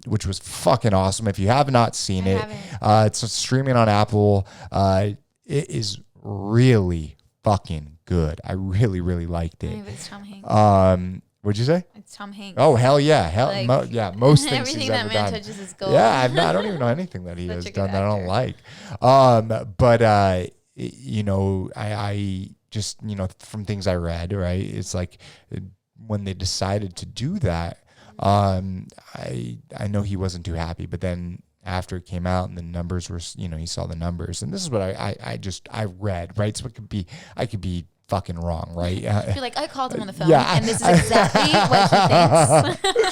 Which was fucking awesome. If you have not seen it, it's streaming on Apple. It is really fucking good. I really, really liked it. It's Tom Hanks. What'd you say? It's Tom Hanks. Oh, hell yeah. Most things everything he's that ever man done. touches is gold. Yeah, I don't even know anything that he has done that I don't like. I just, from things I read, right, it's like when they decided to do that, I know he wasn't too happy, but then after it came out and the numbers were, he saw the numbers, and this is what I read, right? So I could be fucking wrong, right? You're like, I called him on the phone, Yeah. and this is exactly what he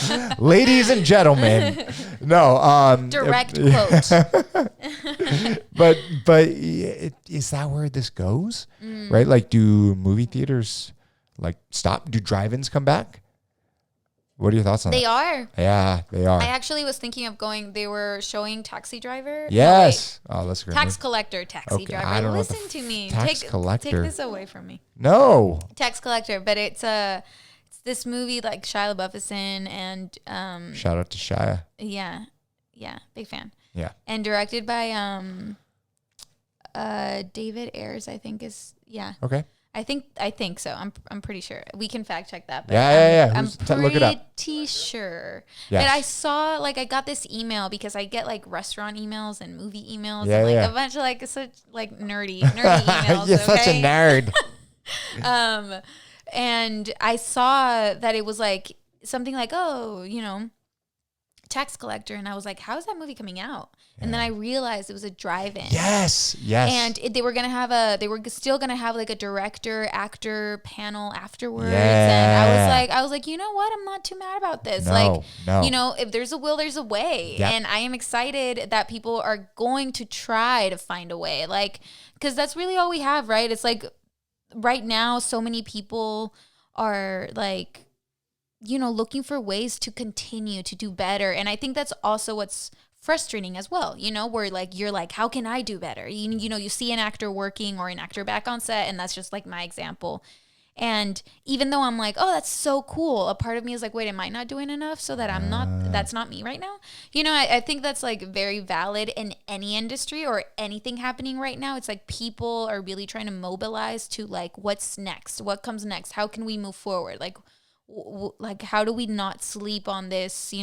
thinks. Ladies and gentlemen, no. Direct quote. But is that where this goes? Right? Like, do movie theaters like stop? Do drive-ins come back? What are your thoughts on They that? are. Yeah, they are. I actually was thinking of going. They were showing Taxi Driver. Yes. Oh, that's a great. Tax movie. Collector, Taxi Okay, I Driver. don't know what Listen to me. Tax Take Collector. this away from me. No. Tax Collector, but it's this movie like Shia LaBeouf is in, and Shout out to Shia. yeah, big fan. Yeah. And directed by David Ayers, I think Okay. I think so. I'm pretty sure. We can fact check that. But Yeah. I'm Look it up. pretty sure. Yes. But I saw I got this email because I get like restaurant emails and movie emails Yeah, and like yeah. a bunch of like such like nerdy emails. You're such a nerd. And I saw that it was like something like, oh, Tax Collector, and I was like, how is that movie coming out? And then I realized it was a drive-in. Yes. And they were still gonna have like a director actor panel afterwards. Yeah. And I was like, you know what? I'm not too mad about this. No. If there's a will, there's a way. Yep. And I am excited that people are going to try to find a way. Like, because that's really all we have, right? It's like right now, so many people are like, looking for ways to continue to do better. And I think that's also what's frustrating as well, where like you're like, how can I do better? You see an actor working or an actor back on set, and that's just like my example. And even though I'm like, oh, that's so cool, a part of me is like, wait, am I not doing enough so that that's not me right now? I think that's like very valid in any industry or anything happening right now. It's like people are really trying to mobilize to like, what's next? What comes next? How can we move forward? Like how do we not sleep on this?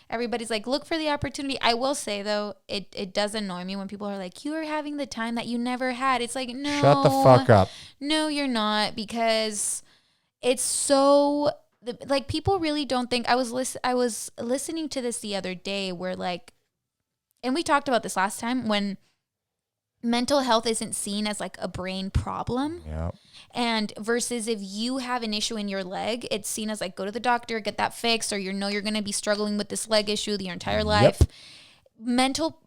Everybody's like, look for the opportunity. I will say though, it does annoy me when people are like, you are having the time that you never had. It's like, no, Shut the fuck up. No, you're not, because it's so like people really don't think. I was listening to this the other day where like, and we talked about this last time, when mental health isn't seen as like a brain problem. Yeah. And versus if you have an issue in your leg, it's seen as like, go to the doctor, get that fixed, or you're going to be struggling with this leg issue your entire life. Mental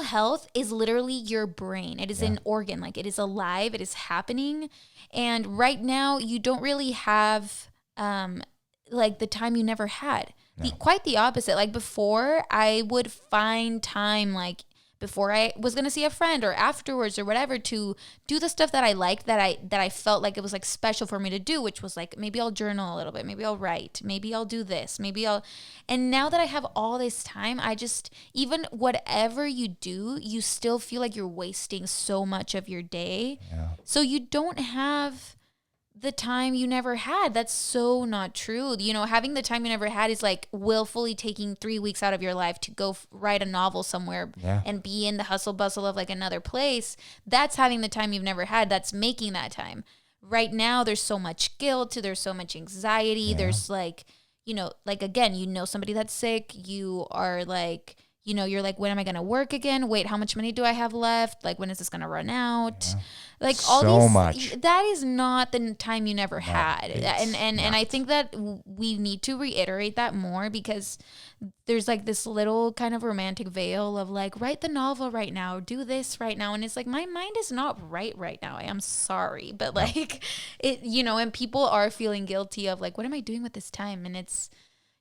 health is literally your brain. It is an organ. Like, it is alive. It is happening. And right now you don't really have like the time you never had. No. Quite the opposite. Like before, I would find time like before I was going to see a friend or afterwards or whatever to do the stuff that I liked, that I felt like it was like special for me to do, which was like, maybe I'll journal a little bit, maybe I'll write, maybe I'll do this, and now that I have all this time, I just, even whatever you do, you still feel like you're wasting so much of your day. Yeah. So you don't have the time you never had. That's so not true. Having the time you never had is like willfully taking 3 weeks out of your life to go write a novel somewhere and be in the hustle bustle of like another place. That's having the time you've never had. That's making that time. Right now, there's so much guilt. There's so much anxiety. Yeah. There's like, like again, somebody that's sick. You are like, you're like, when am I going to work again? Wait, how much money do I have left? Like, when is this going to run out? Yeah. Like all so these, much. That is not the time you never had. And I think that we need to reiterate that more, because there's like this little kind of romantic veil of like, write the novel right now, do this right now. And it's like, my mind is not right now. I am sorry. But like it, and people are feeling guilty of like, what am I doing with this time? And it's,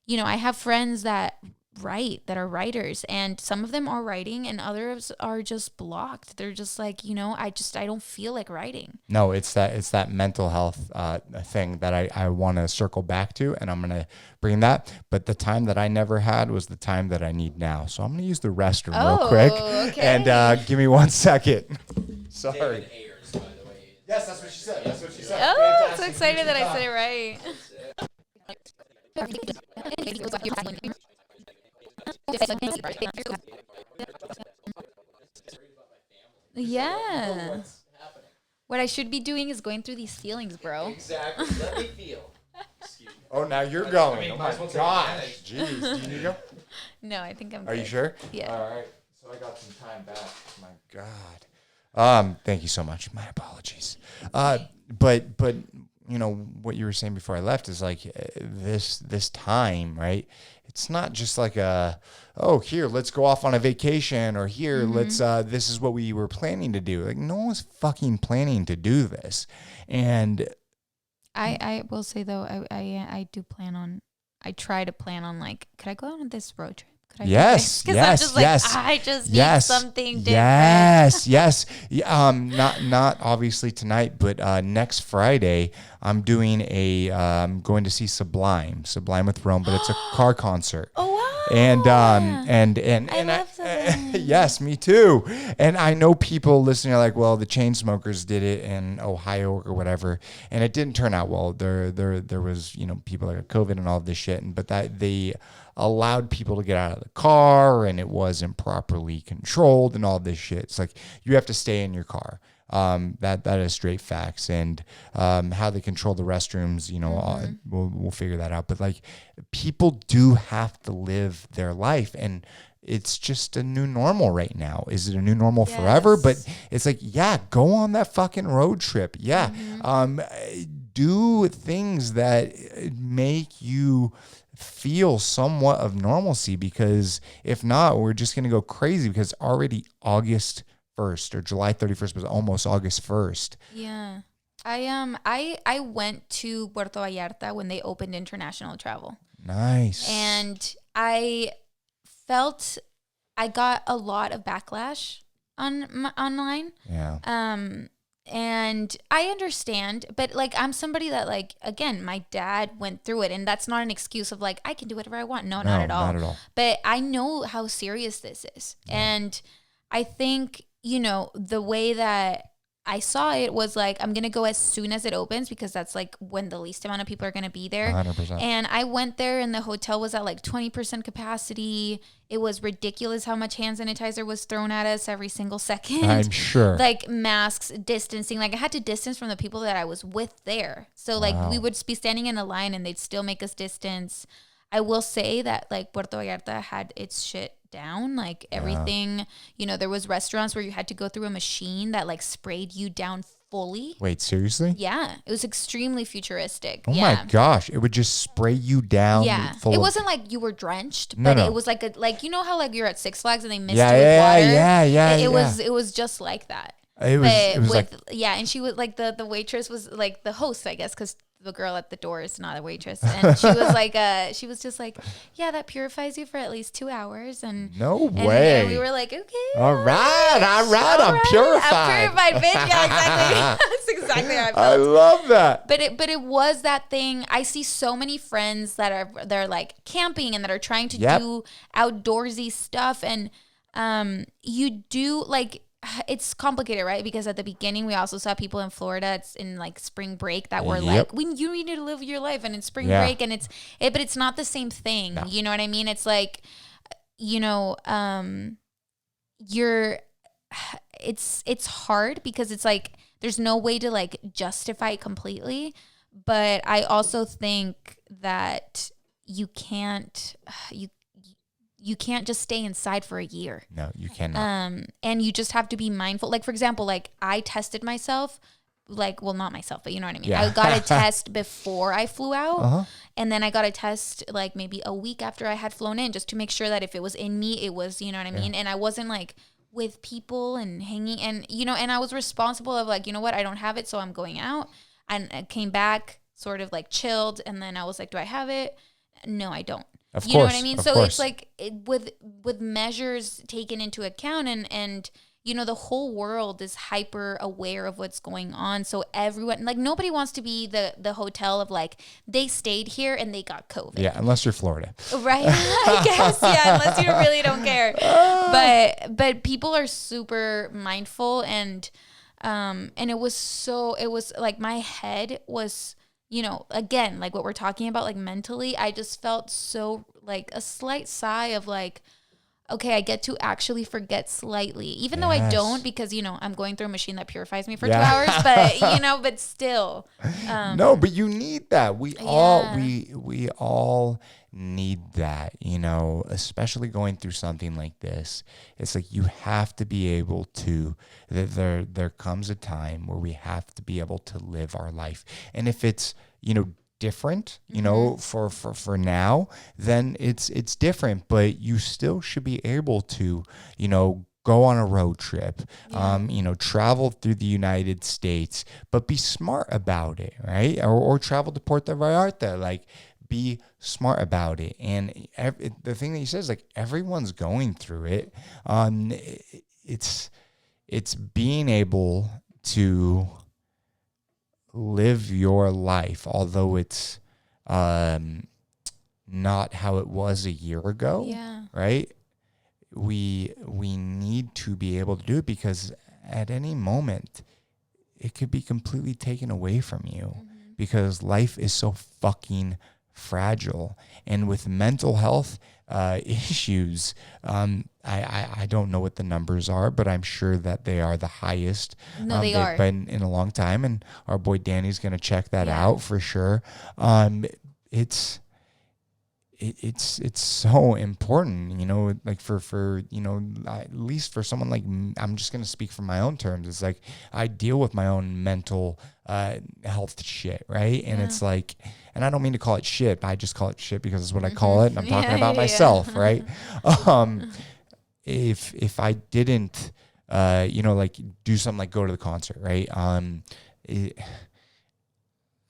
I have friends that are writers, and some of them are writing and others are just blocked. They're just like, I don't feel like writing. No, it's that mental health thing that I want to circle back to, and I'm going to bring that. But the time that I never had was the time that I need now. So I'm going to use the restroom real quick. Okay. And give me 1 second. Sorry. David Ayers, by the way. Yes, that's what she said. Oh, I'm so excited that I said it right. Yeah. What I should be doing is going through these feelings, bro. Exactly. Let me feel. Excuse me. Oh, now you're going. Oh my gosh. Jeez. Do you need to go? No, I think I'm good. Are you sure? Yeah. All right. So I got some time back. My God. Thank you so much. My apologies. But you know what you were saying before I left is like this time, right? It's not just like here, let's go off on a vacation, or here, let's this is what we were planning to do. Like no one's fucking planning to do this. And I will say though, I do plan on, I try to plan on like, could I go on this road trip? Yes, because yes, I'm just like, yes, I just need yes, something different. yes. Not obviously tonight, but next Friday I'm doing I'm going to see Sublime with Rome, but it's a car concert. Oh wow! And I love Sublime. Yes, me too. And I know people listening are like, well, the Chainsmokers did it in Ohio or whatever, and it didn't turn out well. There was people that got COVID and all of this shit, but that they allowed people to get out of the car and it wasn't properly controlled and all this shit. It's like you have to stay in your car. That is straight facts. And how they control the restrooms, we'll figure that out. But like people do have to live their life, and it's just a new normal right now. Is it a new normal forever? But it's like, yeah, go on that fucking road trip. Yeah. Do things that make you feel somewhat of normalcy, because if not, we're just going to go crazy, because already August 1st or July 31st was almost August 1st. Yeah. I went to Puerto Vallarta when they opened international travel. Nice. And I felt I got a lot of backlash online. Yeah. And I understand, but like I'm somebody that like, again, my dad went through it, and that's not an excuse of like I can do whatever I want. No, not at all. Not at all. But I know how serious this is. Yeah. And I think, the way that I saw it was like, I'm going to go as soon as it opens, because that's like when the least amount of people are going to be there. 100%. And I went there and the hotel was at like 20% capacity. It was ridiculous how much hand sanitizer was thrown at us every single second. I'm sure. Like masks, distancing. Like I had to distance from the people that I was with there. So like we would be standing in a line and they'd still make us distance. I will say that like Puerto Vallarta had its shit down, like everything, there was restaurants where you had to go through a machine that like sprayed you down fully. Wait, seriously? Yeah, it was extremely futuristic. Oh my gosh, it would just spray you down. Yeah, it wasn't like you were drenched, but it was like how like you're at Six Flags and they mist you with water. Yeah. It was just like that. It was like and she was like the waitress was like the host, I guess, because the girl at the door is not a waitress, and she was like she was just like, yeah, that purifies you for at least 2 hours, and no way. And we were like, okay, all right, I'm purified, bitch. Yeah, exactly. That's exactly how I felt. I love that. But it was that thing. I see so many friends they're like camping and that are trying to do outdoorsy stuff, and you do like. It's complicated, right? Because at the beginning, we also saw people in Florida. It's in like spring break that were like, you need to live your life, and it's spring break, and but it's not the same thing. No. You know what I mean? It's like, it's hard because it's like there's no way to like justify it completely. But I also think that you can't just stay inside for a year. No, you cannot. And you just have to be mindful. Like, for example, like I tested myself, like, well, not myself, but you know what I mean? Yeah. I got a test before I flew out. And then I got a test like maybe a week after I had flown in, just to make sure that if it was in me, it was, you know what I mean? And I wasn't like with people and hanging and, and I was responsible of like, you know what? I don't have it. So I'm going out, and I came back sort of like chilled. And then I was like, do I have it? No, I don't. Of you course, know what I mean? So course. It's like with measures taken into account, and the whole world is hyper aware of what's going on. So everyone, like, nobody wants to be the hotel of like they stayed here and they got COVID. Yeah, unless you're Florida, right? I guess, yeah, unless you really don't care. But people are super mindful, and it was like my head was. Again, like what we're talking about, like mentally, I just felt so like a slight sigh of like, okay, I get to actually forget slightly, even though I don't, because, I'm going through a machine that purifies me for 2 hours, but, but still. No, but you need that. We all need that, especially going through something like this. It's like you have to be able to, there comes a time where we have to be able to live our life. And if it's, different, for now, then it's different, but you still should be able to, go on a road trip, travel through the United States, but be smart about it, right? Or travel to Puerto Vallarta, like be smart about it. And the thing that you said is like everyone's going through it. It's being able to live your life, although it's not how it was a year ago. Yeah. Right? We need to be able to do it because at any moment it could be completely taken away from you because life is so fucking fragile. And with mental health issues, I don't know what the numbers are, but I'm sure that they are the highest they've been in a long time. And our boy Danny's going to check that out for sure. It's so important, like for at least for someone like I'm just going to speak from my own terms. It's like I deal with my own mental health shit, right? And it's like, and I don't mean to call it shit, but I just call it shit because it's what I call it, and I'm talking about myself, right? If I didn't, like do something like go to the concert, right?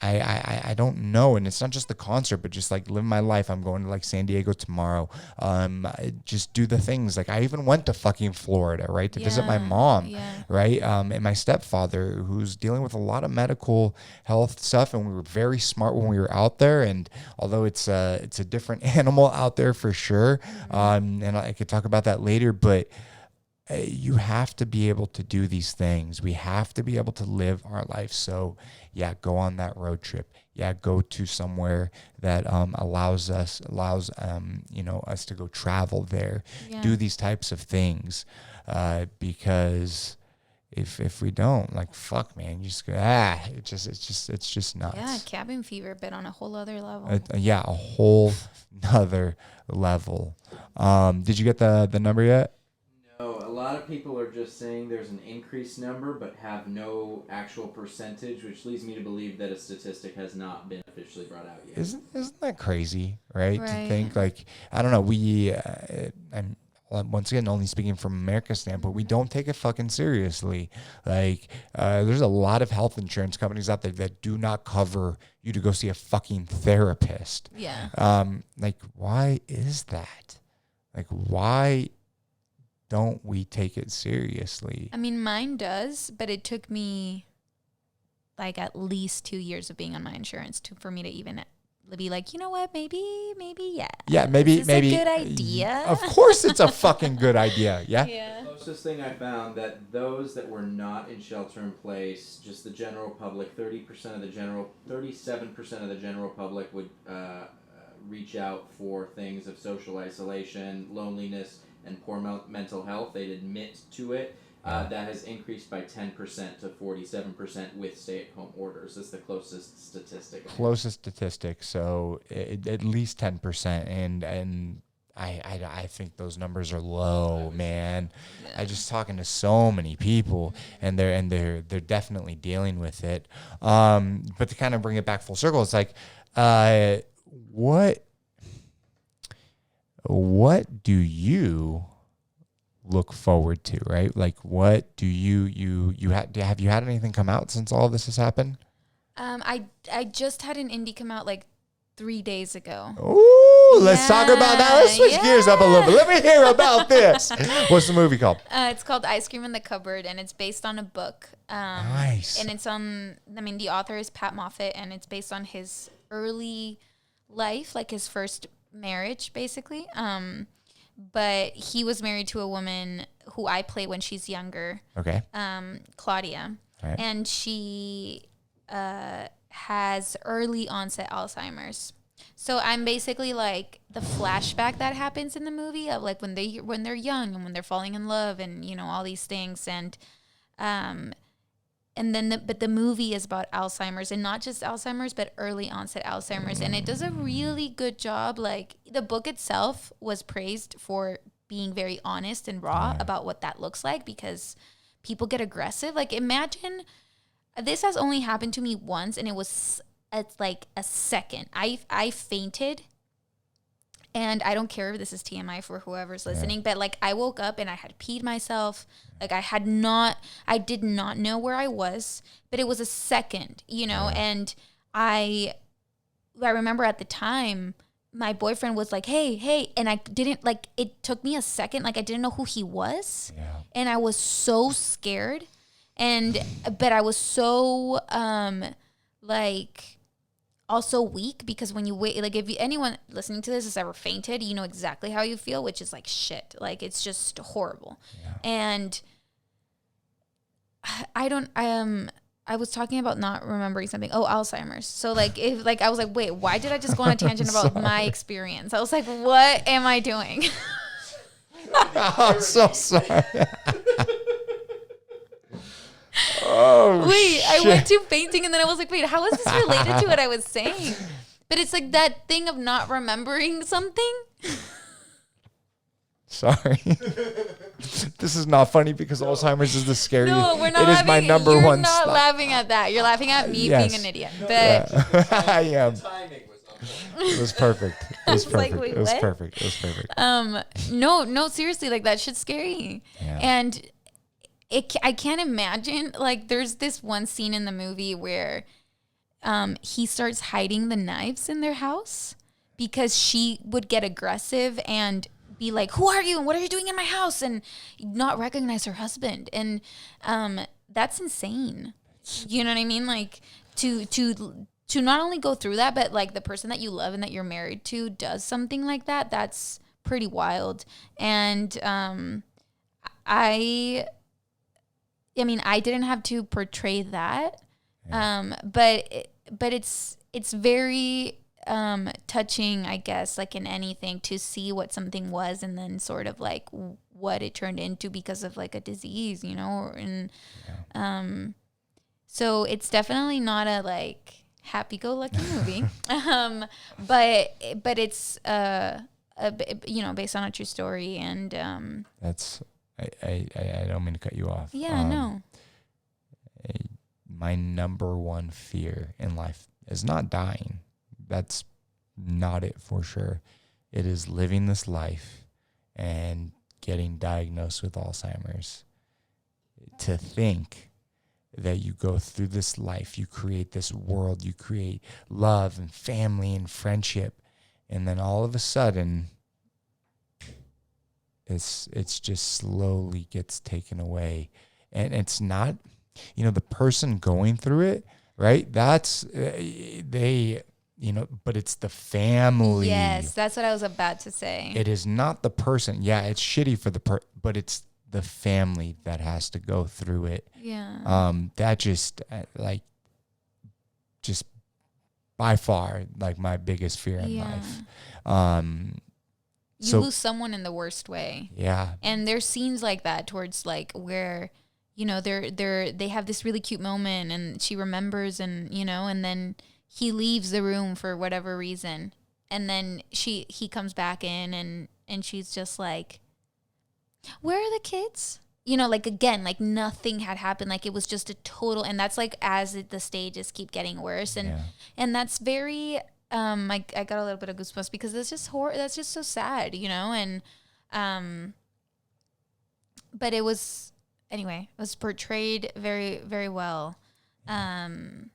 I don't know, and it's not just the concert, but just like live my life. I'm going to like San Diego tomorrow. Just do the things. Like I even went to fucking Florida, right, to visit my mom, right, and my stepfather, who's dealing with a lot of medical health stuff, and we were very smart when we were out there. And although it's a different animal out there for sure, and I could talk about that later, but you have to be able to do these things. We have to be able to live our life. So yeah, go on that road trip. Yeah, go to somewhere that allows us to go travel there, do these types of things, because if we don't, like, fuck, man, you just go, it's just nuts. Yeah, cabin fever, but on a whole other level. A whole nother level. Did you get the number yet? No, a lot of people are just saying there's an increased number but have no actual percentage, which leads me to believe that a statistic has not been officially brought out yet. Isn't that crazy, right? To think, like, I don't know, I'm once again only speaking from America's standpoint, we don't take it fucking seriously. Like, there's a lot of health insurance companies out there that do not cover you to go see a fucking therapist. Yeah. Like, why is that? Like, why don't we take it seriously? I mean, mine does, but it took me like at least 2 years of being on my insurance for me to even be like, you know what, maybe, yeah. Yeah, maybe. Is this a good idea? Of course it's a fucking good idea. Yeah. Yeah. The closest thing I found that those that were not in shelter in place, just the general public, 37% of the general public would reach out for things of social isolation, loneliness, and poor mental health. They'd admit to it. That has increased by 10% to 47% with stay-at-home orders. That's the closest statistic. So at least 10%, and I think those numbers are low, man. I just talking to so many people, and they're definitely dealing with it. But to kind of bring it back full circle, it's like, what do you look forward to, right? Like, what do you have you had anything come out since all of this has happened? I just had an indie come out like 3 days ago. Ooh, let's talk about that. Let's switch gears up a little bit. Let me hear about this. What's the movie called? It's called Ice Cream in the Cupboard, and it's based on a book. Nice. And it's the author is Pat Moffat, and it's based on his early life, like his first marriage, basically. But he was married to a woman who I play when she's younger. Okay. Claudia. Right. And she has early onset Alzheimer's. So I'm basically like the flashback that happens in the movie of like when they're young and when they're falling in love and all these things, and and then but the movie is about Alzheimer's, and not just Alzheimer's, but early onset Alzheimer's. And it does a really good job. Like, the book itself was praised for being very honest and raw about what that looks like, because people get aggressive. Like, imagine, this has only happened to me once, and it's like a second. I fainted. And I don't care if this is TMI for whoever's listening, but like, I woke up and I had peed myself. Like, I did not know where I was, but it was a second, you know? And I remember at the time, my boyfriend was like, hey. And I didn't, like, it took me a second. Like, I didn't know who he was. Yeah. And I was so scared. But I was so, like, also weak, because when you wait, like, if anyone listening to this has ever fainted, you know exactly how you feel, which is like shit. Like, it's just horrible. Yeah. And I was talking about not remembering something. Oh, Alzheimer's. So like, if like, I was like, wait, why did I just go on a tangent about my experience? I was like, what am I doing? I'm so sorry. Oh, wait, shit. I went to fainting, and then I was like, wait, how is this related to what I was saying? But it's like that thing of not remembering something. Sorry. This is not funny, because Alzheimer's is the scariest. No, we're not. It is my number you're one. You're not laughing at that. You're laughing at me being an idiot. But I am. It was perfect. It was perfect. Like, wait, it was what? perfect. It was perfect. No, seriously, like, that shit's scary. Yeah. And I can't imagine, like, there's this one scene in the movie where he starts hiding the knives in their house because she would get aggressive and be like, who are you and what are you doing in my house, and not recognize her husband. And that's insane. You know what I mean? Like, to not only go through that, but like, the person that you love and that you're married to does something like that. That's pretty wild. And I mean, I didn't have to portray that, but it's very touching, I guess, like in anything, to see what something was and then sort of like what it turned into because of like a disease, you know. And so it's definitely not a like happy-go-lucky movie, but it's you know, based on a true story. And that's. I don't mean to cut you off. Yeah, no. My number one fear in life is not dying. That's not it for sure. It is living this life and getting diagnosed with Alzheimer's. To think that you go through this life, you create this world, you create love and family and friendship, and then all of a sudden, it's just slowly gets taken away. And it's not, you know, the person going through it, right? That's, they, you know, but it's the family. Yes, that's what I was about to say. It is not the person. Yeah, it's shitty for the but it's the family that has to go through it. Yeah. That just, like, just by far, like, my biggest fear in life. You lose someone in the worst way. Yeah. And there's scenes like that towards like where, you know, they have this really cute moment and she remembers, and, you know, and then he leaves the room for whatever reason. And then he comes back in and she's just like, where are the kids? You know, like, again, like nothing had happened. Like, it was just a total, and that's like as the stages keep getting worse. And that's very, I got a little bit of goosebumps because that's just that's just so sad, you know. And but it was portrayed very, very well. And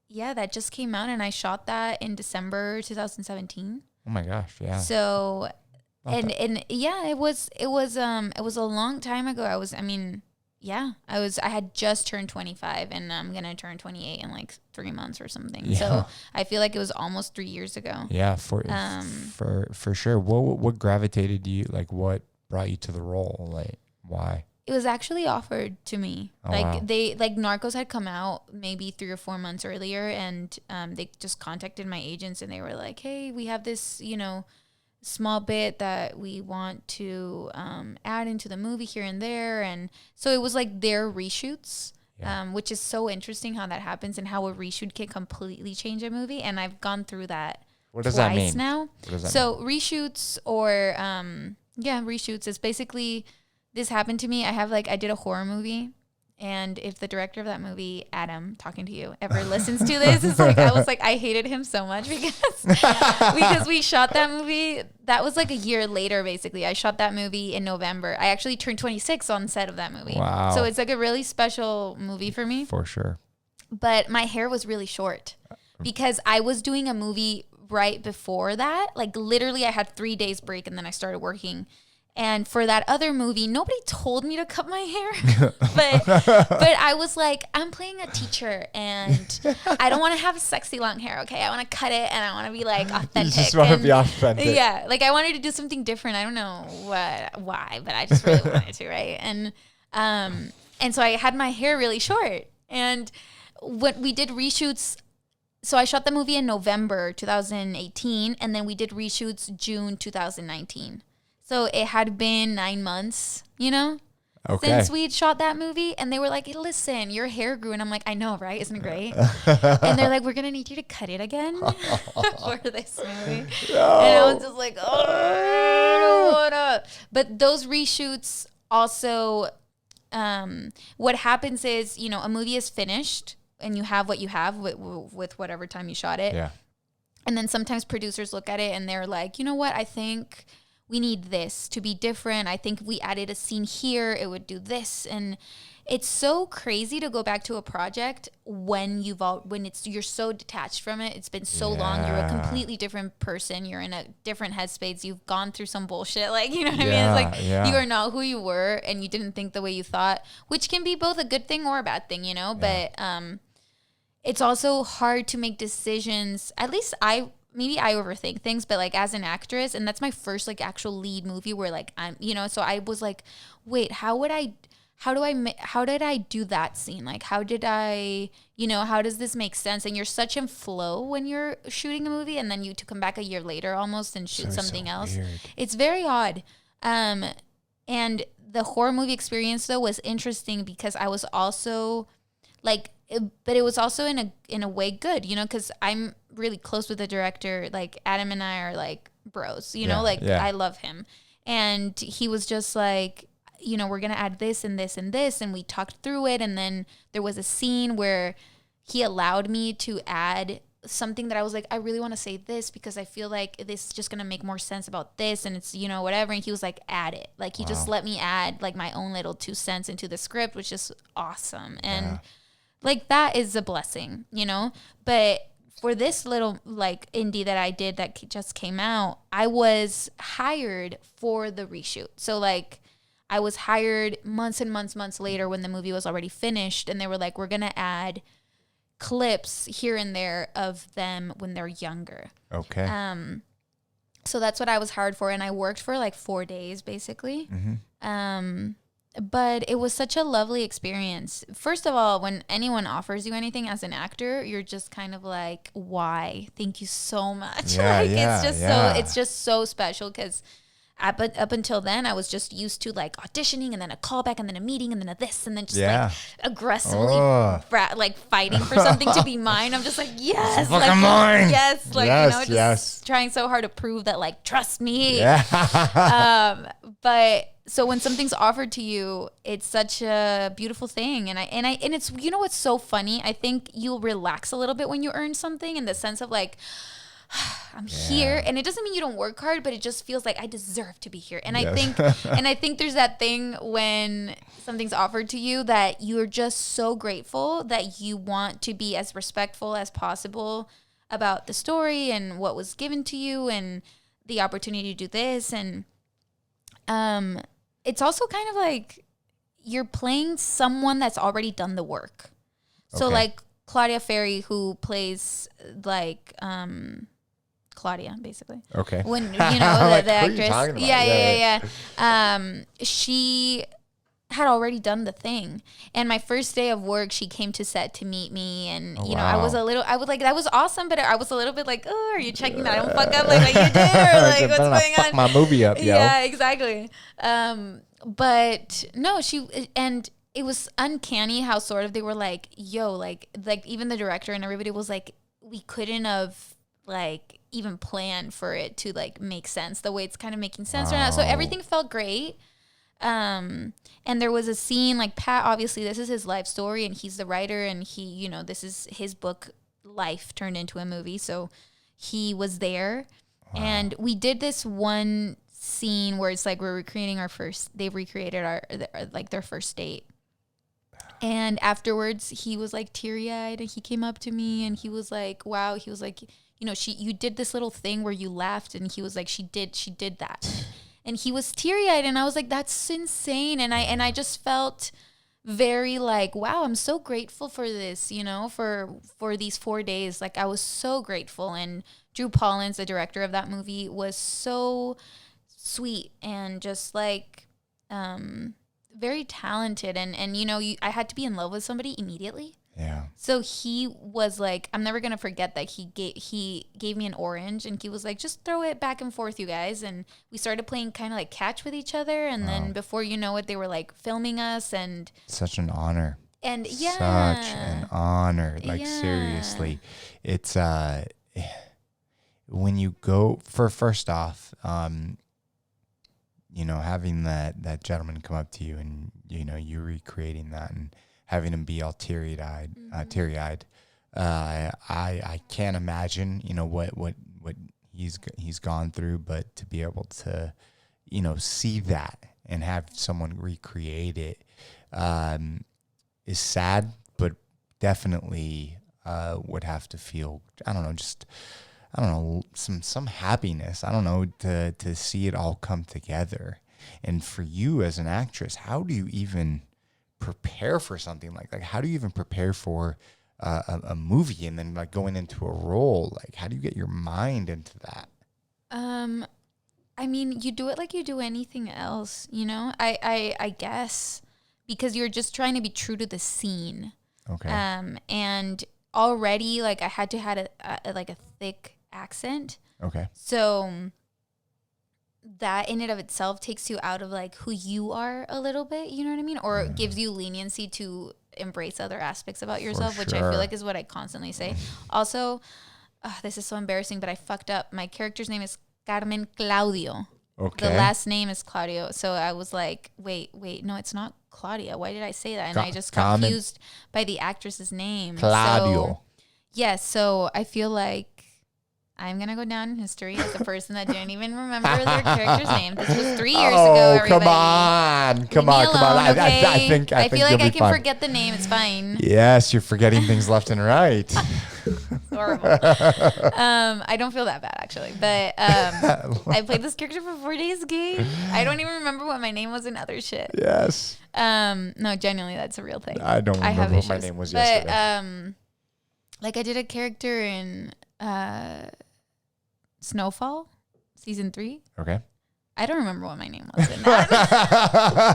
yeah, that just came out, and I shot that in December 2017. Oh my gosh, yeah. So and yeah, it was a long time ago. I had just turned 25, and I'm going to turn 28 in like 3 months or something. Yeah. So I feel like it was almost 3 years ago. Yeah, for sure. What gravitated you, like, what brought you to the role? Like, why? It was actually offered to me. Oh, like, wow. Narcos had come out maybe 3 or 4 months earlier, and they just contacted my agents, and they were like, hey, we have this, you know, small bit that we want to add into the movie here and there. And so it was like their reshoots, which is so interesting how that happens and how a reshoot can completely change a movie. And I've gone through that What does twice that mean? now. What does that so reshoots or reshoots is basically, this happened to me. I did a horror movie. And if the director of that movie, Adam, talking to you, ever listens to this, it's like, I was like, I hated him so much because we shot that movie. That was like a year later, basically. I shot that movie in November. I actually turned 26 on set of that movie. Wow. So it's like a really special movie for me. For sure. But my hair was really short because I was doing a movie right before that. Like literally I had 3 days break and then I started working. And for that other movie, nobody told me to cut my hair, but I was like, I'm playing a teacher and I don't want to have sexy long hair. Okay. I want to cut it and I want to be like authentic. You just want to be authentic. Yeah. Like I wanted to do something different. I don't know why, but I just really wanted to. Right. And so I had my hair really short, and when we did reshoots, so I shot the movie in November 2018 and then we did reshoots June 2019. So it had been 9 months, since we'd shot that movie. And they were like, hey, listen, your hair grew. And I'm like, I know, right? Isn't it great? And they're like, we're going to need you to cut it again for this movie. No. And I was just like, oh, I don't wanna. But those reshoots also, what happens is, a movie is finished and you have what you have with whatever time you shot it. Yeah. And then sometimes producers look at it and they're like, you know what? I think we need this to be different. I think if we added a scene here, it would do this. And it's so crazy to go back to a project when you're so detached from it. It's been so long. You're a completely different person. You're in a different headspace. You've gone through some bullshit. Like, you know what I mean? It's like you are not who you were and you didn't think the way you thought, which can be both a good thing or a bad thing, But it's also hard to make decisions. At least maybe I overthink things, but like as an actress, and that's my first like actual lead movie where like I'm, so I was like, wait, how did I do that scene? Like, how did I, how does this make sense? And you're such in flow when you're shooting a movie and then to come back a year later almost and shoot something else. Weird. It's very odd. And the horror movie experience though was interesting because I was also like, but it was also in a way good, because I'm really close with the director. Like Adam and I are like bros, I love him. And he was just like, we're going to add this and this and this. And we talked through it. And then there was a scene where he allowed me to add something that I was like, I really want to say this because I feel like this is just going to make more sense about this. And it's, whatever. And he was like, add it. Like he just let me add like my own little 2 cents into the script, which is awesome. And like that is a blessing, but for this little like indie that I did that just came out, I was hired for the reshoot. So like I was hired months and months later when the movie was already finished, and they were like, we're going to add clips here and there of them when they're younger. Okay. So that's what I was hired for. And I worked for like 4 days basically. Mm-hmm. But it was such a lovely experience. First of all, when anyone offers you anything as an actor, you're just kind of like, why? Thank you so much. It's just so special because up until then, I was just used to like auditioning and then a callback and then a meeting and then a this and then just like aggressively like fighting for something to be mine. I'm just like, yes, like mine. Yes, like just trying so hard to prove that like trust me. Yeah. But so when something's offered to you, it's such a beautiful thing. And it's, what's so funny? I think you'll relax a little bit when you earn something in the sense of like, I'm here. And it doesn't mean you don't work hard, but it just feels like I deserve to be here. And I think there's that thing when something's offered to you that you're just so grateful that you want to be as respectful as possible about the story and what was given to you and the opportunity to do this. And, it's also kind of like you're playing someone that's already done the work. So like Claudia Ferry, who plays like Claudia, basically. Okay. When the actress. Yeah. She had already done the thing. And my first day of work, she came to set to meet me. And, I was like, that was awesome. But I was a little bit like, oh, are you checking that I don't fuck up like you did? Or like, what's going on? Fuck my movie up, yo. Yeah, exactly. But no, and it was uncanny how sort of they were like, yo, like even the director and everybody was like, we couldn't have like even planned for it to like make sense the way it's kind of making sense right now. So everything felt great. And there was a scene like Pat, obviously this is his life story and he's the writer and he, you know, this is his book life turned into a movie. So he was there and we did this one scene where it's like we're recreating they've recreated their first date. And afterwards he was like teary eyed and he came up to me and he was like, wow, he was like, you know, you did this little thing where you laughed and he was like, she did that. And he was teary eyed and I was like, that's insane. And I just felt very like, wow, I'm so grateful for this, you know, for these 4 days. Like I was so grateful. And Drew Pollins, the director of that movie, was so sweet and just like, very talented and you know I had to be in love with somebody immediately. Yeah. So he was like, I'm never gonna forget that he gave me an orange and he was like, just throw it back and forth, you guys. And we started playing kind of like catch with each other. And then before you know it, they were like filming us and such an honor. And yeah, such an honor. Like seriously, it's when you go for first off, you know, having that gentleman come up to you and, you know, you recreating that and having him be all teary-eyed, I can't imagine, you know, what he's gone through, but to be able to, you know, see that and have someone recreate it is sad, but definitely would have to feel, some happiness. I don't know, to see it all come together. And for you as an actress, how do you even prepare for something like that? How do you even prepare for a movie and then like going into a role? Like, how do you get your mind into that? I mean, you do it like you do anything else, you know? I guess because you're just trying to be true to the scene. Okay. And already like I had to have a thick accent. Okay. So that in and of itself takes you out of like who you are a little bit, you know what I mean? Or gives you leniency to embrace other aspects about yourself, which I feel like is what I constantly say. Also, this is so embarrassing, but I fucked up. My character's name is Carmen Claudio. Okay. The last name is Claudio. So I was like, wait, no, it's not Claudia. Why did I say that? And I just confused by the actress's name. Claudio. Yes. So I feel like I'm going to go down in history as a person that didn't even remember their character's name. This was 3 years ago, everybody. Come on. Okay? I think I feel like I can fine. forget the name. It's fine. Yes, you're forgetting things left and right. Horrible. I don't feel that bad, actually. But I played this character for 4 days, okay? I don't even remember what my name was and other shit. Yes. No, genuinely, that's a real thing. I don't remember what my name was yesterday. But, like, I did a character in Snowfall, season 3. Okay. I don't remember what my name was in that.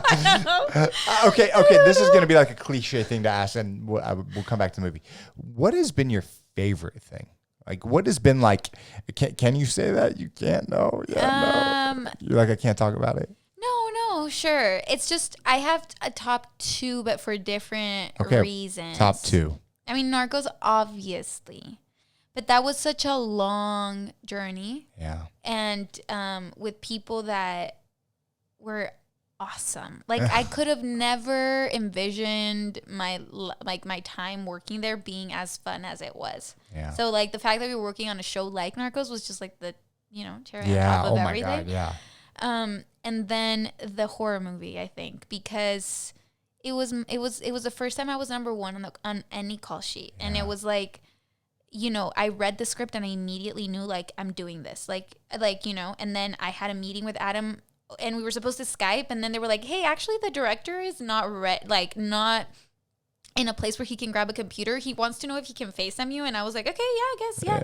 I don't know. Okay. This is going to be like a cliche thing to ask, and we'll come back to the movie. What has been your favorite thing? Like, what has been like? Can you say that? You can't. No. Yeah. No. You're like, I can't talk about it. No, sure. It's just I have a top 2, but for different reasons. Top 2. I mean, Narcos, obviously. But that was such a long journey. Yeah. And with people that were awesome. Like, I could have never envisioned my time working there being as fun as it was. Yeah. So, like, the fact that we were working on a show like Narcos was just, like, the, cherry on top of everything. Yeah, oh my God, yeah. And then the horror movie, I think, because it was the first time I was number 1 on any call sheet. Yeah. And it was like, I read the script and I immediately knew, like, I'm doing this. Like, and then I had a meeting with Adam and we were supposed to Skype, and then they were like, hey, actually the director is not not in a place where he can grab a computer. He wants to know if he can FaceTime you. And I was like, okay, yeah, I guess, yeah.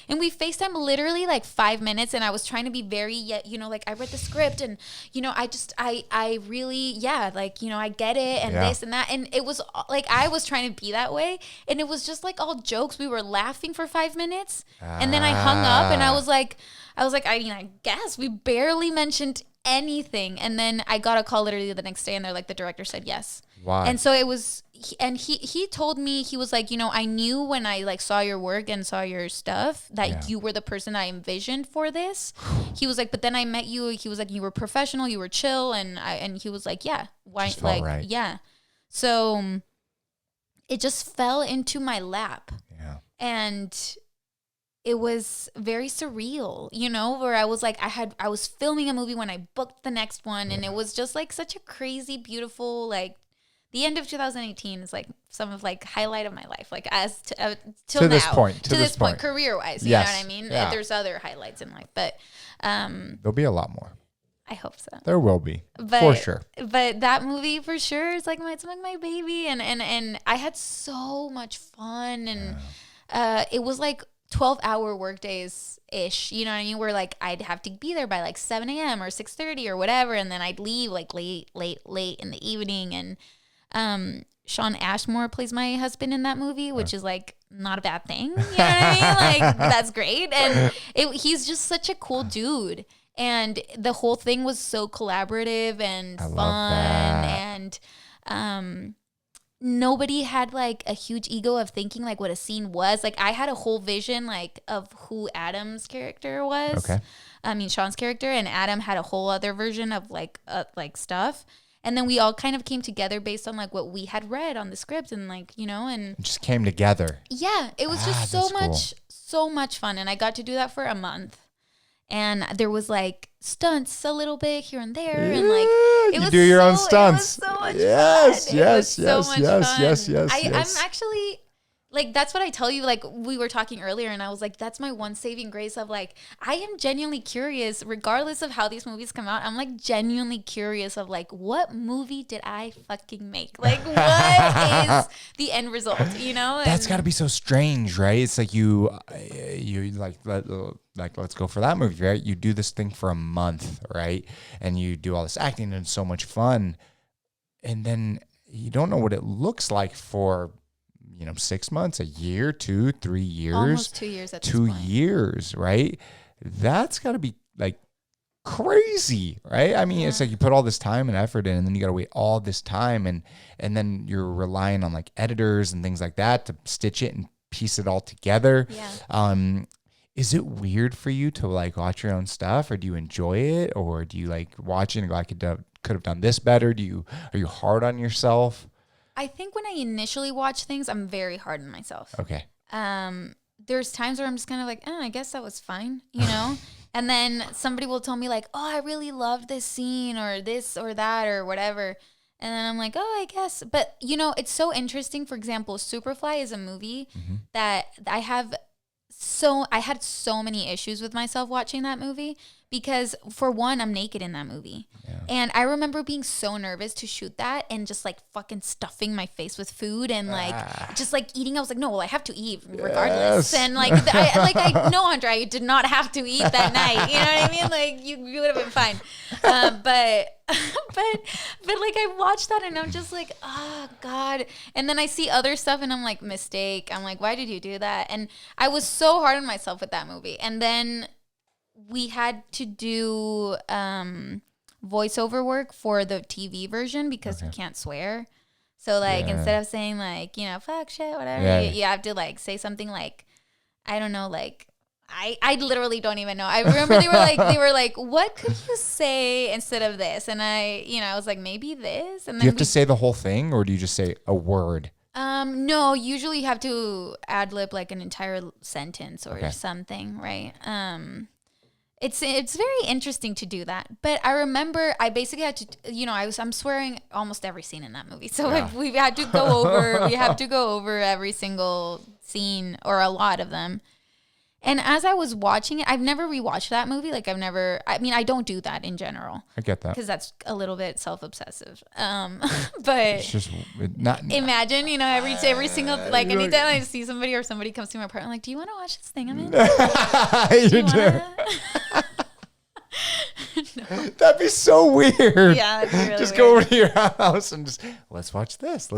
And we FaceTime literally like 5 minutes, and I was trying to be very, like, I read the script and, I really, I get it and this and that. And it was like, I was trying to be that way. And it was just like all jokes. We were laughing for 5 minutes. And then I hung up and I was like, I mean, I guess we barely mentioned anything. And then I got a call literally the next day, and they're like, the director said yes. Why? And so it was, he told me, he was like, I knew when I like saw your work and saw your stuff that you were the person I envisioned for this. He was like, but then I met you. He was like, you were professional, you were chill, and he was like, yeah, why? Just felt right. Yeah. So it just fell into my lap. Yeah. And it was very surreal, where I was like, I was filming a movie when I booked the next one, and it was just like such a crazy, beautiful, like the end of 2018 is like some of like highlight of my life, like as till to now, this point, career wise, you yes. know what I mean? Yeah. There's other highlights in life, but there'll be a lot more. I hope so. There will be, for sure. But that movie for sure is like it's like my baby, and I had so much fun, and it was like 12-hour work days ish, you know what I mean? Where like I'd have to be there by like 7 a.m. or 6:30 or whatever, and then I'd leave like late in the evening. And Sean Ashmore plays my husband in that movie, which is like not a bad thing, you know what I mean? Like that's great, and he's just such a cool dude. And the whole thing was so collaborative and fun, and nobody had like a huge ego of thinking like what a scene was. Like I had a whole vision like of who Adam's character was. Okay. I mean Sean's character, and Adam had a whole other version of like stuff. And then we all kind of came together based on like what we had read on the script, and like, and it just came together. Yeah, it was just so much fun. And I got to do that for a month. And there was like stunts a little bit here and there, and like you do your own stunts. It was so much yes, fun. Yes, Yes. I'm actually like, that's what I tell you. Like we were talking earlier, and I was like, that's my one saving grace of like, I am genuinely curious, regardless of how these movies come out. I'm like genuinely curious of like, what movie did I fucking make? Like, what is the end result? That's got to be so strange, right? It's like you like let's go for that movie, right? You do this thing for a month, right? And you do all this acting, and it's so much fun, and then you don't know what it looks like for 6 months, a year, 2, 3 years, almost 2 years at this point. 2 years, right? That's got to be like crazy, right? I mean, it's like you put all this time and effort in, and then you got to wait all this time, and then you're relying on like editors and things like that to stitch it and piece it all together. Yeah. Is it weird for you to like watch your own stuff, or do you enjoy it, or do you like watch it and go, I could have done this better? Are you hard on yourself? I think when I initially watch things, I'm very hard on myself. Okay. There's times where I'm just kind of like, I guess that was fine, And then somebody will tell me like, oh, I really loved this scene or this or that or whatever. And then I'm like, oh, I guess. But, it's so interesting. For example, Superfly is a movie that I had so many issues with myself watching that movie, because for one, I'm naked in that movie. Yeah. And I remember being so nervous to shoot that, and just like fucking stuffing my face with food, and like just like eating. I was like, no, well, I have to eat regardless. Yes. And like, I know, Andrea, you did not have to eat that night. You know what I mean? Like you would have been fine. But like I watched that, and I'm just like, oh God. And then I see other stuff, and I'm like, mistake. I'm like, why did you do that? And I was so hard on myself with that movie. And then we had to do voiceover work for the TV version, because you can't swear. So like instead of saying like, fuck shit, whatever, you have to like say something like, I don't know, like I literally don't even know. I remember they were like, what could you say instead of this? And I was like, maybe this. And then do you have to say the whole thing, or do you just say a word? No, usually you have to ad lib like an entire sentence or something, right? It's very interesting to do that. But I remember I basically had to, I'm swearing almost every scene in that movie. So we have to go over every single scene, or a lot of them. And as I was watching it, I've never rewatched that movie. Like I don't do that in general. I get that. Because that's a little bit self-obsessive. But it's just not. Imagine, every single, like anytime I see somebody or somebody comes to my apartment, I'm like, do you want to watch this thing I'm in? You do. No. That'd be so weird. Yeah, it'd be really just weird. Go over to your house and just let's watch this. And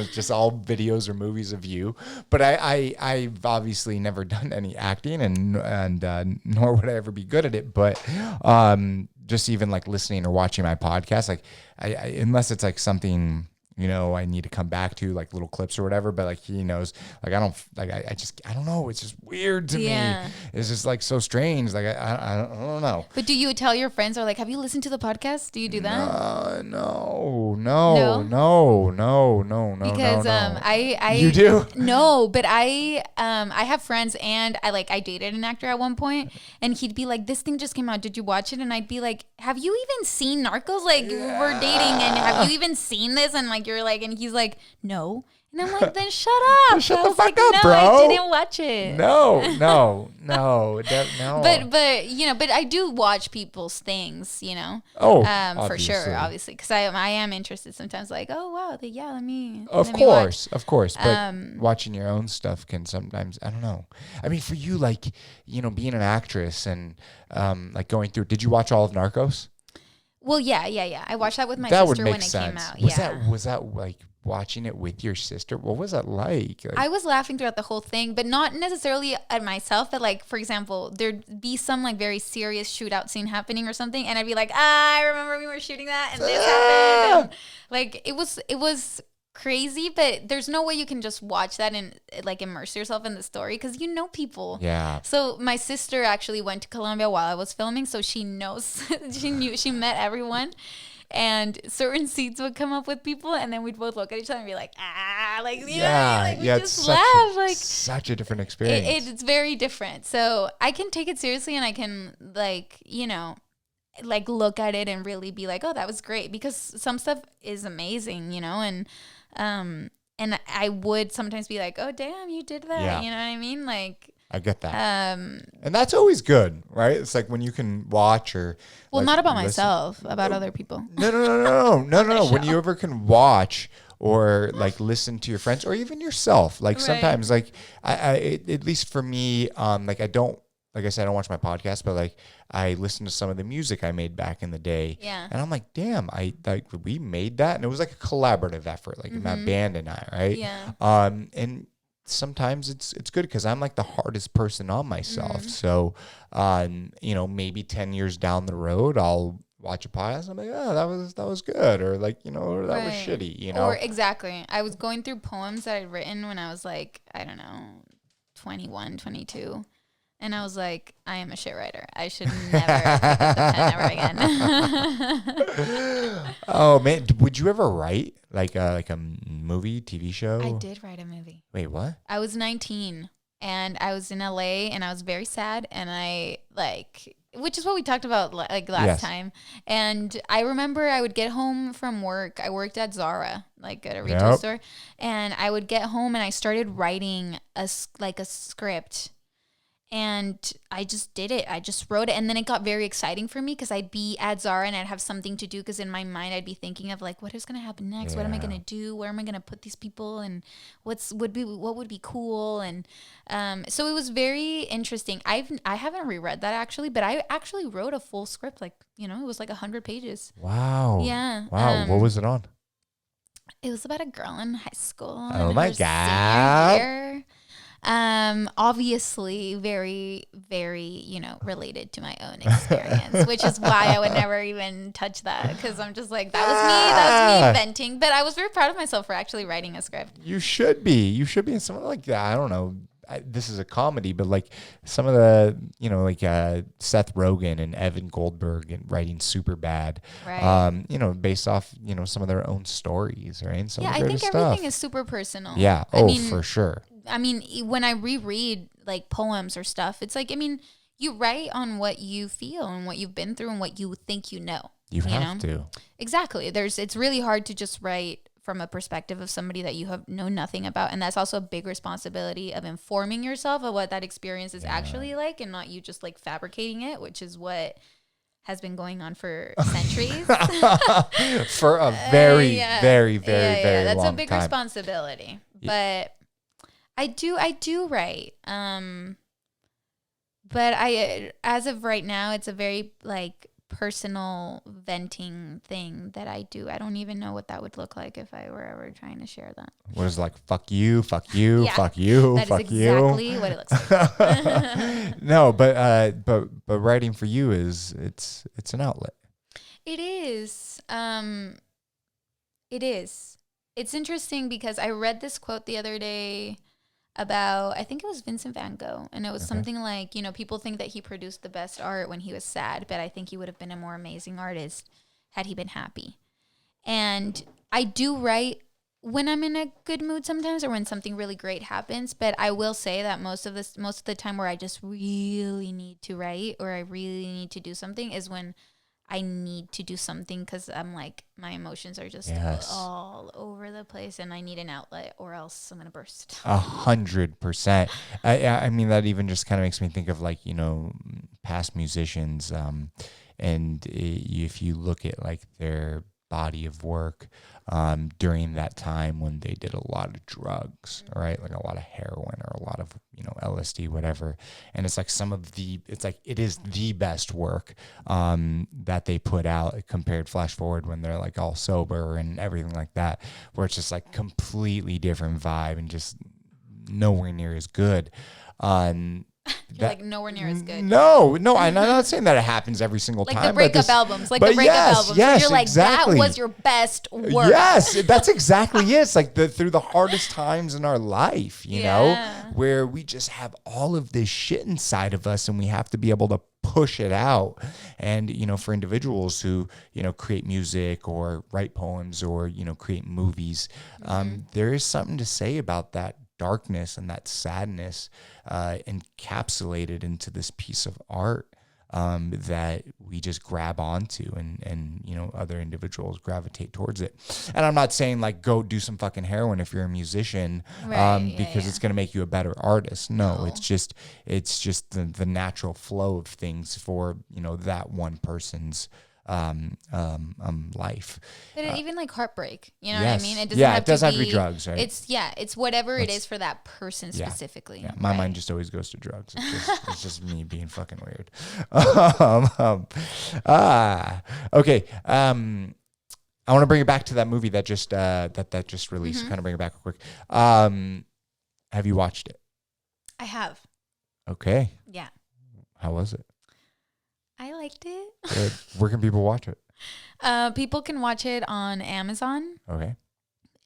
it's just all videos or movies of you. But I've obviously never done any acting, and nor would I ever be good at it. But just even like listening or watching my podcast, like I unless it's like something, I need to come back to, like little clips or whatever, but like he knows, like I don't, like I don't know, it's just weird to me. It's just like so strange. Like I don't know. But do you tell your friends, or like, have you listened to the podcast? Do you do that? No. Because I you do? No, but I have friends, and I dated an actor at one point, and he'd be like, this thing just came out, did you watch it? And I'd be like, have you even seen Narcos? Like we're dating, and have you even seen this? And like you're like, and he's like, no. And I'm like, then shut up. Shut the fuck up, no, bro. I didn't watch it. No. But but I do watch people's things, Oh, for sure, obviously, because I am interested sometimes. Like, oh wow, let me. Of course. But watching your own stuff can sometimes, I don't know. I mean, for you, like, being an actress and like going through. Did you watch all of Narcos? Well, yeah. I watched that with my sister when it came out. Was that like watching it with your sister? What was that like? I was laughing throughout the whole thing, but not necessarily at myself. But like, for example, there'd be some like very serious shootout scene happening or something, and I'd be like, I remember we were shooting that, and this happened. And, like it was crazy, but there's no way you can just watch that and like immerse yourself in the story, because people. Yeah. So my sister actually went to Colombia while I was filming, so she knows. She met everyone. And certain scenes would come up with people, and then we'd both look at each other and be like, we just laugh. Like such a different experience. It's very different. So I can take it seriously, and I can look at it and really be like, oh, that was great, because some stuff is amazing, and I would sometimes be like, oh damn, you did that. Yeah. You know what I mean? Like, I get that. And that's always good, right? It's like when you can watch or not about myself, about other people. No. When you ever can watch or like listen to your friends or even yourself, like sometimes, like I at least for me, like I don't, like I said, I don't watch my podcast, but like I listen to some of the music I made back in the day. Yeah. And I'm like, damn, we made that, and it was like a collaborative effort, like my band and I, right? Yeah. And sometimes it's good because I'm like the hardest person on myself. So, maybe 10 years down the road, I'll watch a podcast. I'm like, oh, that was good, or like, or that was shitty, Or exactly. I was going through poems that I'd written when I was like, I don't know, 21, 22. And I was like, I am a shit writer. I should never pick up the pen ever again. Oh man, would you ever write like a movie, TV show? I did write a movie. Wait, what? I was 19 and I was in LA and I was very sad, and which is what we talked about like last time. And I remember I would get home from work. I worked at Zara, like at a retail store, and I would get home and I started writing a script. And I just did it. I just wrote it. And then it got very exciting for me because I'd be at Zara and I'd have something to do, because in my mind I'd be thinking of like, what is going to happen next? What am I going to do? Where am I going to put these people? And what would be cool? And so it was very interesting. I haven't reread that actually, but I actually wrote a full script. Like, it was like 100 pages. Wow. Yeah. Wow. What was it on? It was about a girl in high school. Oh my God. Obviously very, very, related to my own experience, which is why I would never even touch that, because I'm just like, that was me venting. But I was very proud of myself for actually writing a script. You should be in something like that. I don't know. This is a comedy, but like some of the, Seth Rogen and Evan Goldberg and writing Superbad, right. Based off, some of their own stories, right? And I think everything is super personal. Yeah. For sure. I mean, when I reread like poems or stuff, it's like, you write on what you feel and what you've been through and what you think you know. You have to. Exactly. It's really hard to just write from a perspective of somebody that you know nothing about. And that's also a big responsibility of informing yourself of what that experience is actually like, and not you just like fabricating it, which is what has been going on for centuries. For a very, very, very, very that's long a big time. responsibility. But I do write. But as of right now, it's a very like personal venting thing that I do. I don't even know what that would look like if I were ever trying to share that. What is it like? Fuck you, fuck you, Yeah, fuck you, that fuck is exactly what it looks like. No, but writing for you it's an outlet. It is. It is. It's interesting because I read this quote the other day about, I think it was Vincent van Gogh, and it was something like, people think that he produced the best art when he was sad, but I think he would have been a more amazing artist had he been happy. And I do write when I'm in a good mood sometimes, or when something really great happens, but I will say that most of the time where I just really need to write, or I really need to do something, is when I need to do something, because I'm like, my emotions are just all over the place, and I need an outlet, or else I'm gonna burst. 100%. I mean, that even just kind of makes me think of like, past musicians, and if you look at like their body of work during that time when they did a lot of drugs, right? Like a lot of heroin or a lot of, LSD, whatever. And it's like it is the best work that they put out compared flash forward when they're like all sober and everything like that, where it's just like completely different vibe and just nowhere near as good. You're like nowhere near as good. No, I'm not saying that it happens every single like time. The breakup albums. Yes, you're like, exactly. that was your best work. Yes, that's exactly it. It's like through the hardest times in our life, you know, where we just have all of this shit inside of us and we have to be able to push it out. And, for individuals who, create music or write poems or, create movies, there is something to say about that darkness and that sadness encapsulated into this piece of art that we just grab onto, and other individuals gravitate towards it. And I'm not saying like go do some fucking heroin if you're a musician, because it's going to make you a better artist. No. It's just the natural flow of things for that one person's life. But even like heartbreak, what I mean? It doesn't have to be drugs, right? It's whatever it is for that person specifically. Yeah, my mind just always goes to drugs. It's just me being fucking weird. Okay. I want to bring it back to that movie that just that just released. Kind of bring it back real quick. Have you watched it? I have. Okay. Yeah. How was it? I liked it. Good. Where can people watch it? People can watch it on Amazon. Okay.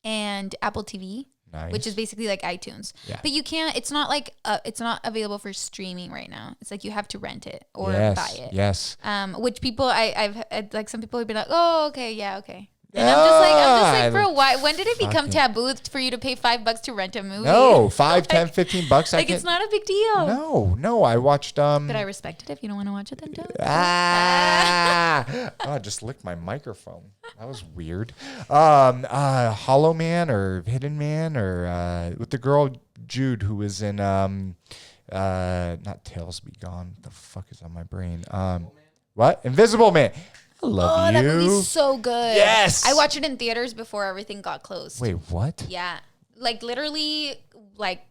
And Apple TV. Nice. Which is basically like iTunes. Yeah. But you can't, it's not like, it's not available for streaming right now. It's like you have to rent it or buy it. Yes. Which people, I've like some people have been like, oh, okay, yeah, okay. And I'm just like, bro, why? When did it become taboo for you to pay $5 to rent a movie? No, $5, $10, $15. Like, it's not a big deal. No, I watched. But I respect it. If you don't want to watch it, then don't. I just licked my microphone. That was weird. Hollow Man or Hidden Man or with the girl Jude who was in not Tales Be Gone. The fuck is on my brain? What? Invisible Man. I love you. That movie's so good. Yes. I watched it in theaters before everything got closed. Wait, what? Yeah. Like literally like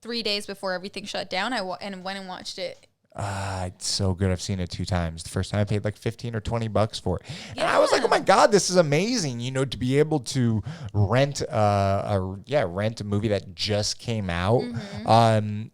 3 days before everything shut down, I went and watched it. It's so good. I've seen it 2 times. The first time I paid like $15 or $20 for it. Yeah. And I was like, oh my God, this is amazing. To be able to rent rent a movie that just came out. And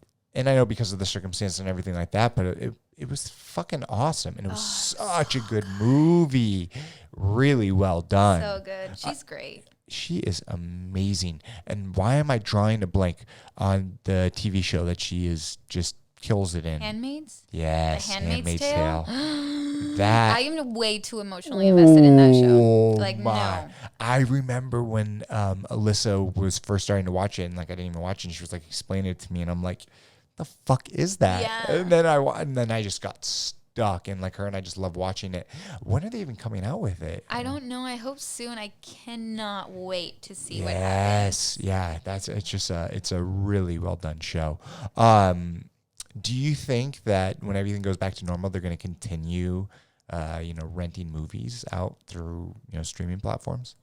I know because of the circumstances and everything like that, but it was fucking awesome. And it was such a good movie. Really well done. So good. She's great. She is amazing. And why am I drawing a blank on the TV show that she is just kills it in? Handmaids? Yes. The Handmaid's Tale. That I am way too emotionally invested in that show. Like, no. I remember when Alyssa was first starting to watch it, and like I didn't even watch it, and she was like explaining it to me, and I'm like, the fuck is that? Yeah. And then I just got stuck, and like her and I just love watching it. When are they even coming out with it? I don't know. I hope soon. I cannot wait to see what happens. Yeah, it's a really well done show. Do you think that when everything goes back to normal, they're going to continue, renting movies out through, streaming platforms?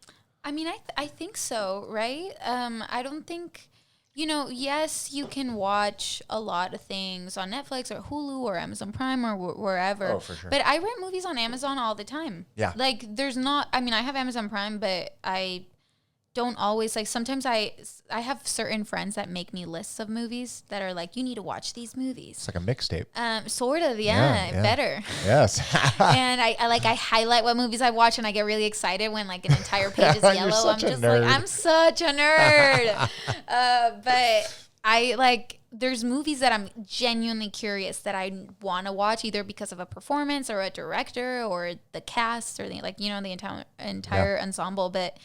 I mean, I think so, right? I don't think, you know, yes, you can watch a lot of things on Netflix or Hulu or Amazon Prime or wherever. Oh, for sure. But I rent movies on Amazon all the time. Yeah. Like, there's not, I mean, I have Amazon Prime, but I don't always, like, sometimes I have certain friends that make me lists of movies that are like, you need to watch these movies. It's like a mixtape. Sort of, yeah. Better. Yes. And I highlight what movies I watch, and I get really excited when like an entire page is yellow. I'm just like, I'm such a nerd. But I like, there's movies that I'm genuinely curious that I want to watch, either because of a performance or a director or the cast or the, like, you know, the entire ensemble. But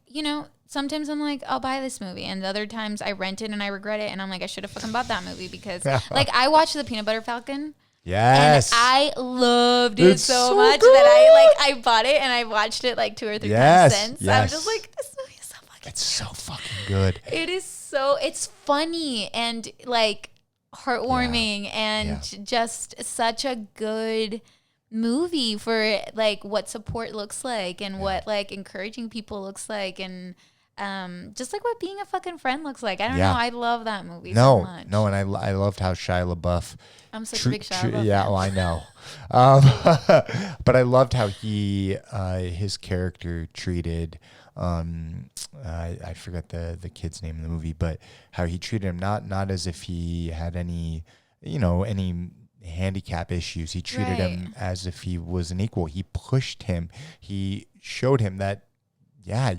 you know, sometimes I'm like, I'll buy this movie, and other times I rent it and I regret it, and I'm like, I should have fucking bought that movie because like I watched The Peanut Butter Falcon. Yes. And I loved it so much good. that I bought it and I watched it like 2 or 3 times since. I'm just like, this movie is so fucking It's so fucking good. it's funny and like heartwarming and just such a good movie for like what support looks like and what like encouraging people looks like, and just like what being a fucking friend looks like. I don't know. I love that movie so much. No, and I loved how Shia LaBeouf. I'm such a big Shia LaBeouf Yeah, fan. well, I know. But I loved how his character treated. I forgot the kid's name in the movie, but how he treated him not as if he had any, you know, any handicap issues. He treated him as if he was an equal. He pushed him. He showed him that,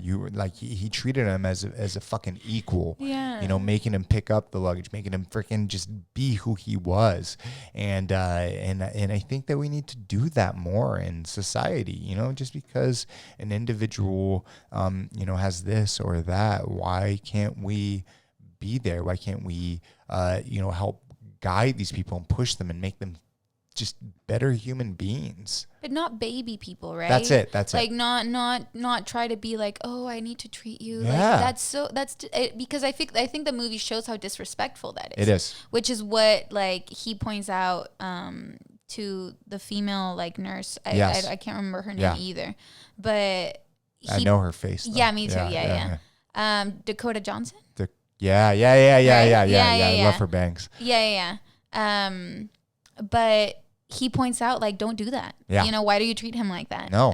you were like, he treated him as a fucking equal. Yeah. You know, making him pick up the luggage, making him freaking just be who he was. And I think that we need to do that more in society. You know, just because an individual, you know, has this or that, why can't we be there? Why can't we, you know, help guide these people and push them and make them just better human beings? But not baby people, right? That's it. Like not try to be like, oh, I need to treat you. Yeah. Like because I think the movie shows how disrespectful that is. It is. Which is what like he points out to the female like nurse. I can't remember her name either, but I know her face, though. Yeah, me too. Yeah. Dakota Johnson. Yeah. Right? I love her bangs. Yeah. But he points out, like, don't do that. Yeah. You know, why do you treat him like that? No.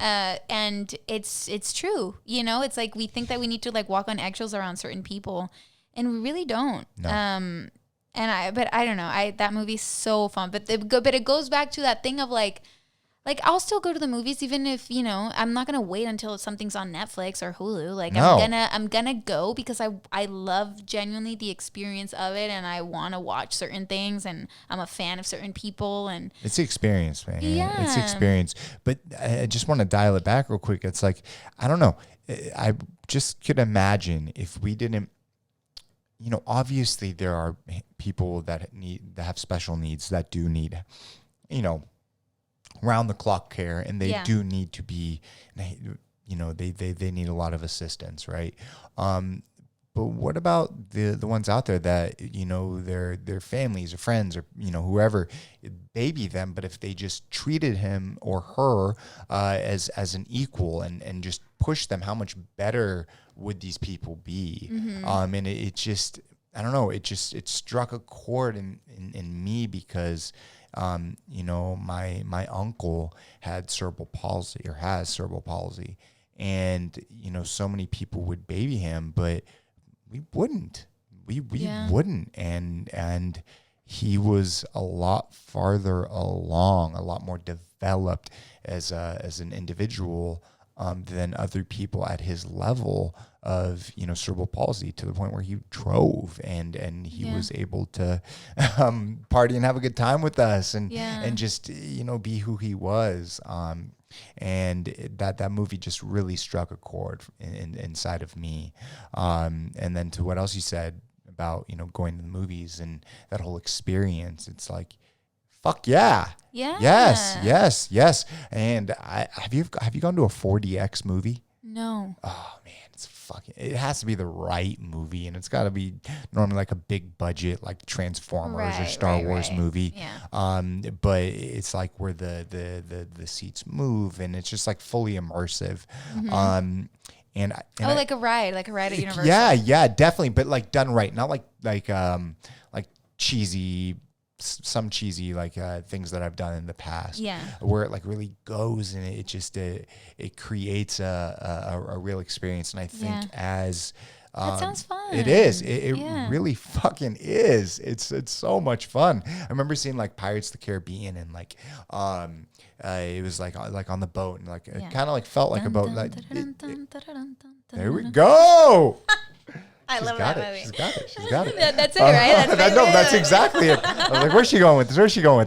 And it's true. You know, it's like we think that we need to like walk on eggshells around certain people, and we really don't. No. But I don't know. That movie's so fun. But it goes back to that thing of like I'll still go to the movies even if, you know, I'm not gonna wait until something's on Netflix or Hulu. Like I'm gonna go because I love genuinely the experience of it, and I want to watch certain things, and I'm a fan of certain people, and it's the experience, man. Yeah. It's the experience. But I just want to dial it back real quick. It's like, I don't know. I just could imagine if we didn't, you know, obviously there are people that have special needs that do need, you know, round the clock care, and they do need to be, you know, they need a lot of assistance, right? But what about the ones out there that, you know, their families or friends or, you know, whoever baby them, but if they just treated him or her as an equal and just push them, how much better would these people be? Mm-hmm. And it just, I don't know, it struck a chord in me because you know, my uncle had cerebral palsy or has cerebral palsy, and, you know, so many people would baby him, but we wouldn't, wouldn't. And he was a lot farther along, a lot more developed as an individual, than other people at his level of, you know, cerebral palsy, to the point where he drove and he was able to party and have a good time with us and just, you know, be who he was. And that movie just really struck a chord inside of me. And then to what else you said about, you know, going to the movies and that whole experience, it's like, fuck yeah. Yeah. Yes. And have you gone to a 4DX movie? No. Oh man, it has to be the right movie, and it's got to be normally like a big budget, like Transformers or Star Wars movie. Yeah. But it's like where the seats move, and it's just like fully immersive. Mm-hmm. like a ride at Universal. Yeah, definitely, but like done right, not like cheesy, some cheesy like things that I've done in the past. Yeah, where it like really goes and it creates a real experience, and I think as that sounds fun. It is. It really fucking is. It's so much fun. I remember seeing like Pirates of the Caribbean and like it was like on the boat and like it kind of like felt like a boat. Like there we go. I love that movie. She's got it. That's it, right? That's exactly it. I was like, where's she going with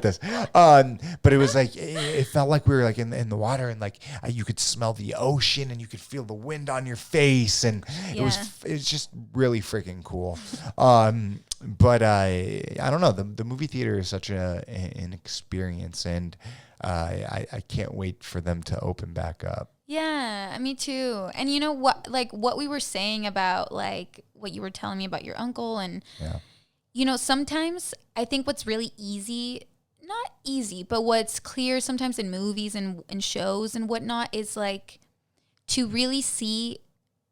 this? But it was like, it felt like we were like in the water, and like you could smell the ocean and you could feel the wind on your face, and it was just really freaking cool. But I don't know. The movie theater is such an experience, and I can't wait for them to open back up. Yeah, me too. And you know what, like what we were saying about like what you were telling me about your uncle, and you know, sometimes I think what's really easy, not easy, but what's clear sometimes in movies and shows and whatnot is like to really see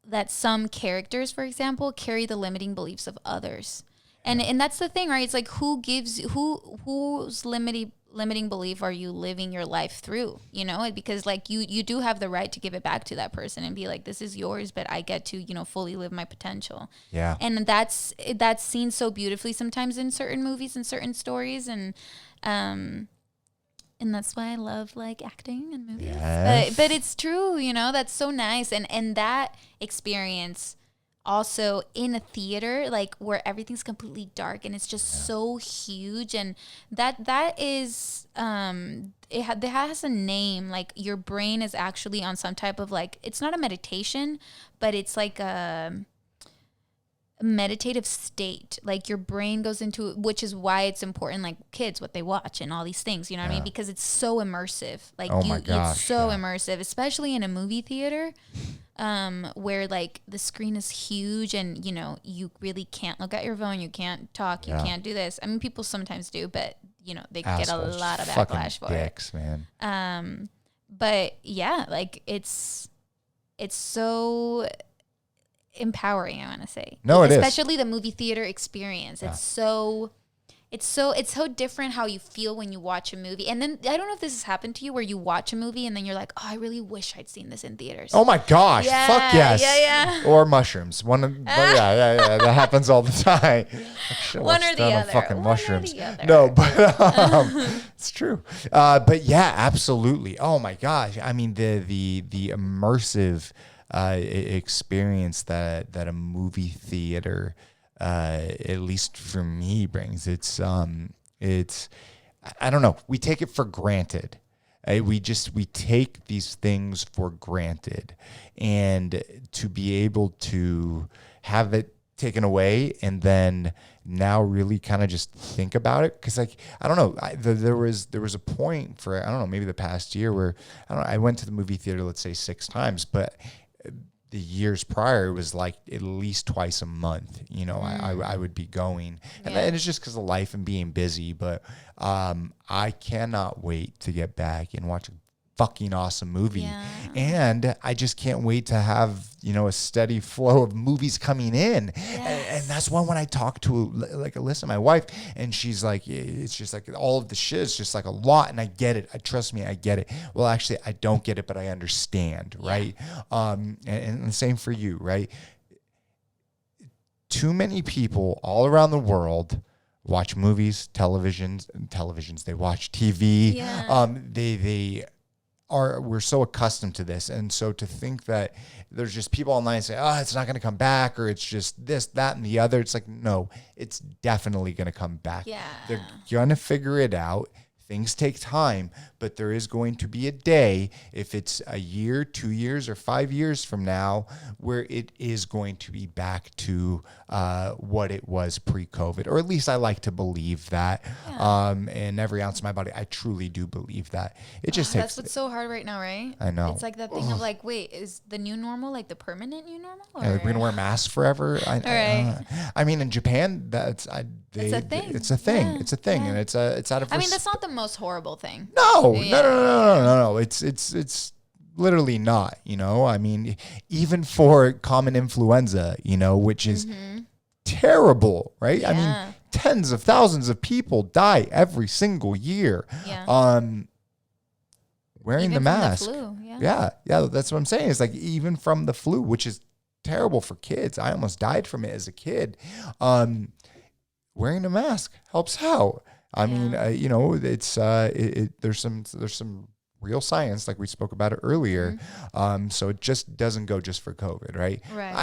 that some characters, for example, carry the limiting beliefs of others. And that's the thing, right? It's like whose limiting belief are you living your life through, you know? Because like you do have the right to give it back to that person and be like, this is yours, but I get to, you know, fully live my potential. Yeah. And that's seen so beautifully sometimes in certain movies and certain stories, and that's why I love like acting and movies. Yes. But it's true, you know, that's so nice. And that experience also in a theater, like where everything's completely dark and it's just so huge, and that is it has a name. Like your brain is actually on some type of like, it's not a meditation, but it's like a meditative state. Like your brain goes into, which is why it's important, like kids, what they watch and all these things, you know what I mean? Because it's so immersive. Like it's so immersive, especially in a movie theater. Where like the screen is huge and, you know, you really can't look at your phone, you can't talk, you can't do this. I mean, people sometimes do, but you know, they get a lot of backlash for dicks, man. But yeah, like it's so empowering, I want to say. No, it is. Especially the movie theater experience. It's so different how you feel when you watch a movie. And then I don't know if this has happened to you where you watch a movie and then you're like, oh, I really wish I'd seen this in theaters. Oh my gosh. Yeah, fuck yes. Yeah. Or mushrooms. Yeah. That happens all the time. One or the other. Fucking mushrooms. No, but it's true. But yeah, absolutely. Oh my gosh. I mean, the immersive experience that a movie theater at least for me brings, it's I don't know, we take it for granted. We take these things for granted, and to be able to have it taken away and then now really kind of just think about it, because like I don't know, there was a point for, I don't know, maybe the past year where I went to the movie theater, let's say 6 times, but the years prior, it was like at least twice a month, you know, I would be going. And it's just because of life and being busy. But I cannot wait to get back and watch a fucking awesome movie. Yeah. And I just can't wait to have, you know, a steady flow of movies coming in. Yes. And that's when I talk to like Alyssa, my wife, and she's like, it's just like all of the shit is just like a lot. And I get it. Trust me, I get it. Well, actually, I don't get it, but I understand. Right. And the same for you. Right. Too many people all around the world watch movies, televisions. They watch TV. Yeah. We're so accustomed to this. And so to think that there's just people online say, oh, it's not going to come back, or it's just this, that, and the other. It's like, no, it's definitely going to come back. Yeah. They're going to figure it out. Things take time, but there is going to be a day, if it's a year, 2 years, or 5 years from now, where it is going to be back to what it was pre-COVID, or at least I like to believe that. Yeah. And every ounce of my body, I truly do believe that. It just takes. That's what's so hard right now, right? I know. It's like that thing of like, wait, is the new normal like the permanent new normal? Or? We're gonna wear masks forever. I mean, in Japan, it's a thing. It's a thing. Yeah. It's a thing, and it's out of. I mean, that's not the most horrible thing. No. It's literally not, you know. I mean, even for common influenza, you know, which is terrible, right? I mean, tens of thousands of people die every single year. Wearing even the mask. From the flu, yeah, that's what I'm saying. It's like even from the flu, which is terrible for kids. I almost died from it as a kid. Wearing a mask helps out. I mean, you know, it's there's some real science, like we spoke about it earlier. So it just doesn't go just for COVID, right?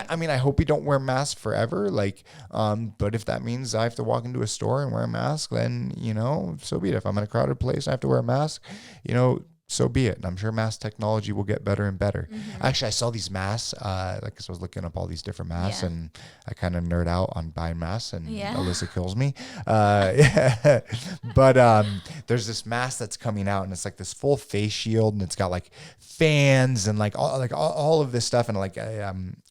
I mean, I hope we don't wear masks forever. Like, but if that means I have to walk into a store and wear a mask, then, you know, so be it. If I'm in a crowded place, I have to wear a mask, you know, so be it. And I'm sure mask technology will get better and better. Actually, I saw these masks, like, cause I was looking up all these different masks and I kind of nerd out on buying masks and Alyssa kills me. But there's this mask that's coming out and it's like this full face shield and it's got like fans and like all of this stuff and like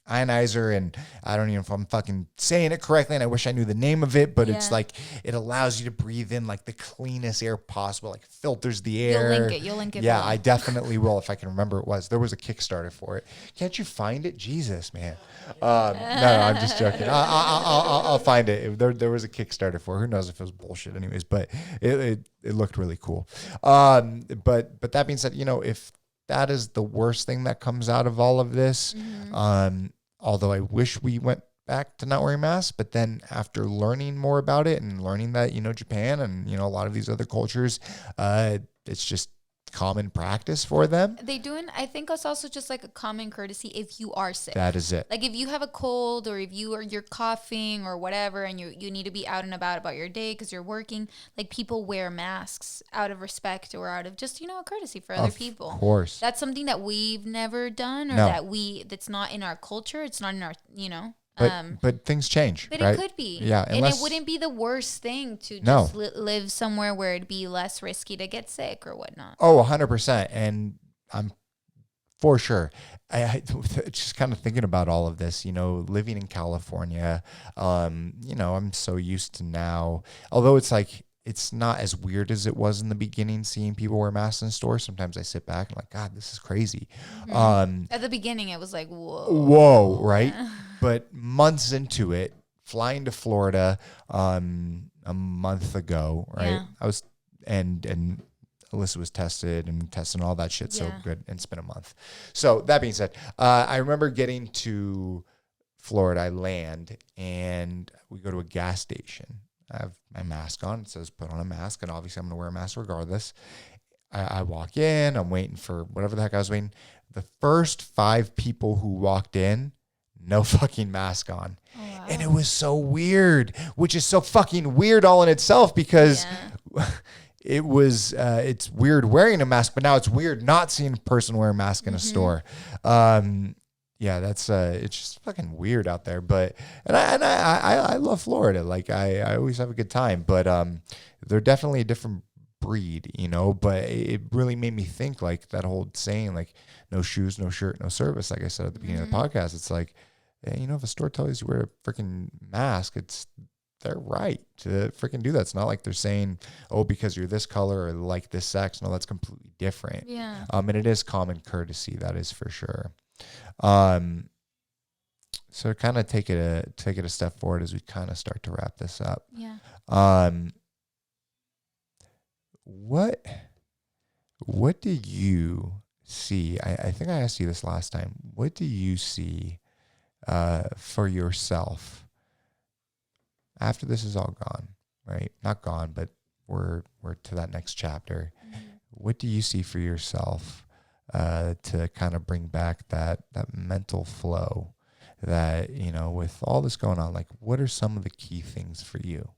ionizer, and I don't even know if I'm fucking saying it correctly and I wish I knew the name of it, but it's like it allows you to breathe in like the cleanest air possible, like filters the air. You'll link it Yeah, below. I definitely will if I can remember there was a Kickstarter for it. Can't you find it? Jesus, man. No, I'm just joking. I'll find it. There was a Kickstarter for it. Who knows if it was bullshit anyways, but it looked really cool. But that being said, you know, if that is the worst thing that comes out of all of this, although I wish we went back to not wearing masks, but then after learning more about it and learning that, you know, Japan and, you know, a lot of these other cultures, it's just common practice for them. They do, and I think it's also just like a common courtesy if you are sick. That is it. Like if you have a cold or if you're coughing or whatever and you need to be out and about your day because you're working, like people wear masks out of respect or out of just, you know, a courtesy for other people. Of course. That's something that we've never done or that's not in our culture. It's not in our, you know. But things change, but right? it could be. Yeah. And it wouldn't be the worst thing to just live somewhere where it'd be less risky to get sick or whatnot. Oh, 100%. And I'm for sure. I just kind of thinking about all of this, you know, living in California, you know, I'm so used to now, although it's like, it's not as weird as it was in the beginning, seeing people wear masks in stores. Sometimes I sit back and like, God, this is crazy. At the beginning, it was like, whoa, right? But months into it, flying to Florida a month ago, right? Yeah. I was, and Alyssa was tested and testing all that shit. So good. And it's been a month. So that being said, I remember getting to Florida. I land and we go to a gas station. I have my mask on. It says put on a mask, and obviously I'm going to wear a mask regardless. I walk in. I'm waiting for whatever the heck I was waiting. The first 5 people who walked in, no fucking mask on. Oh, wow. And it was so weird, which is so fucking weird all in itself because it was, it's weird wearing a mask, but now it's weird not seeing a person wear a mask in a store. Yeah, that's it's just fucking weird out there. But I love Florida. Like I always have a good time. But they're definitely a different breed, you know. But it really made me think, like that whole saying, like no shoes, no shirt, no service. Like I said at the beginning of the podcast, it's like, hey, you know, if a store tells you to wear a freaking mask, they're right to freaking do that. It's not like they're saying, oh, because you're this color or like this sex. No, that's completely different. Yeah. And it is common courtesy. That is for sure. So kind of take it a step forward as we kind of start to wrap this up. Yeah. What do you see? I think I asked you this last time. What do you see for yourself after this is all gone, right? Not gone, but we're to that next chapter. Mm-hmm. What do you see for yourself to kind of bring back that mental flow that, you know, with all this going on, like what are some of the key things for you?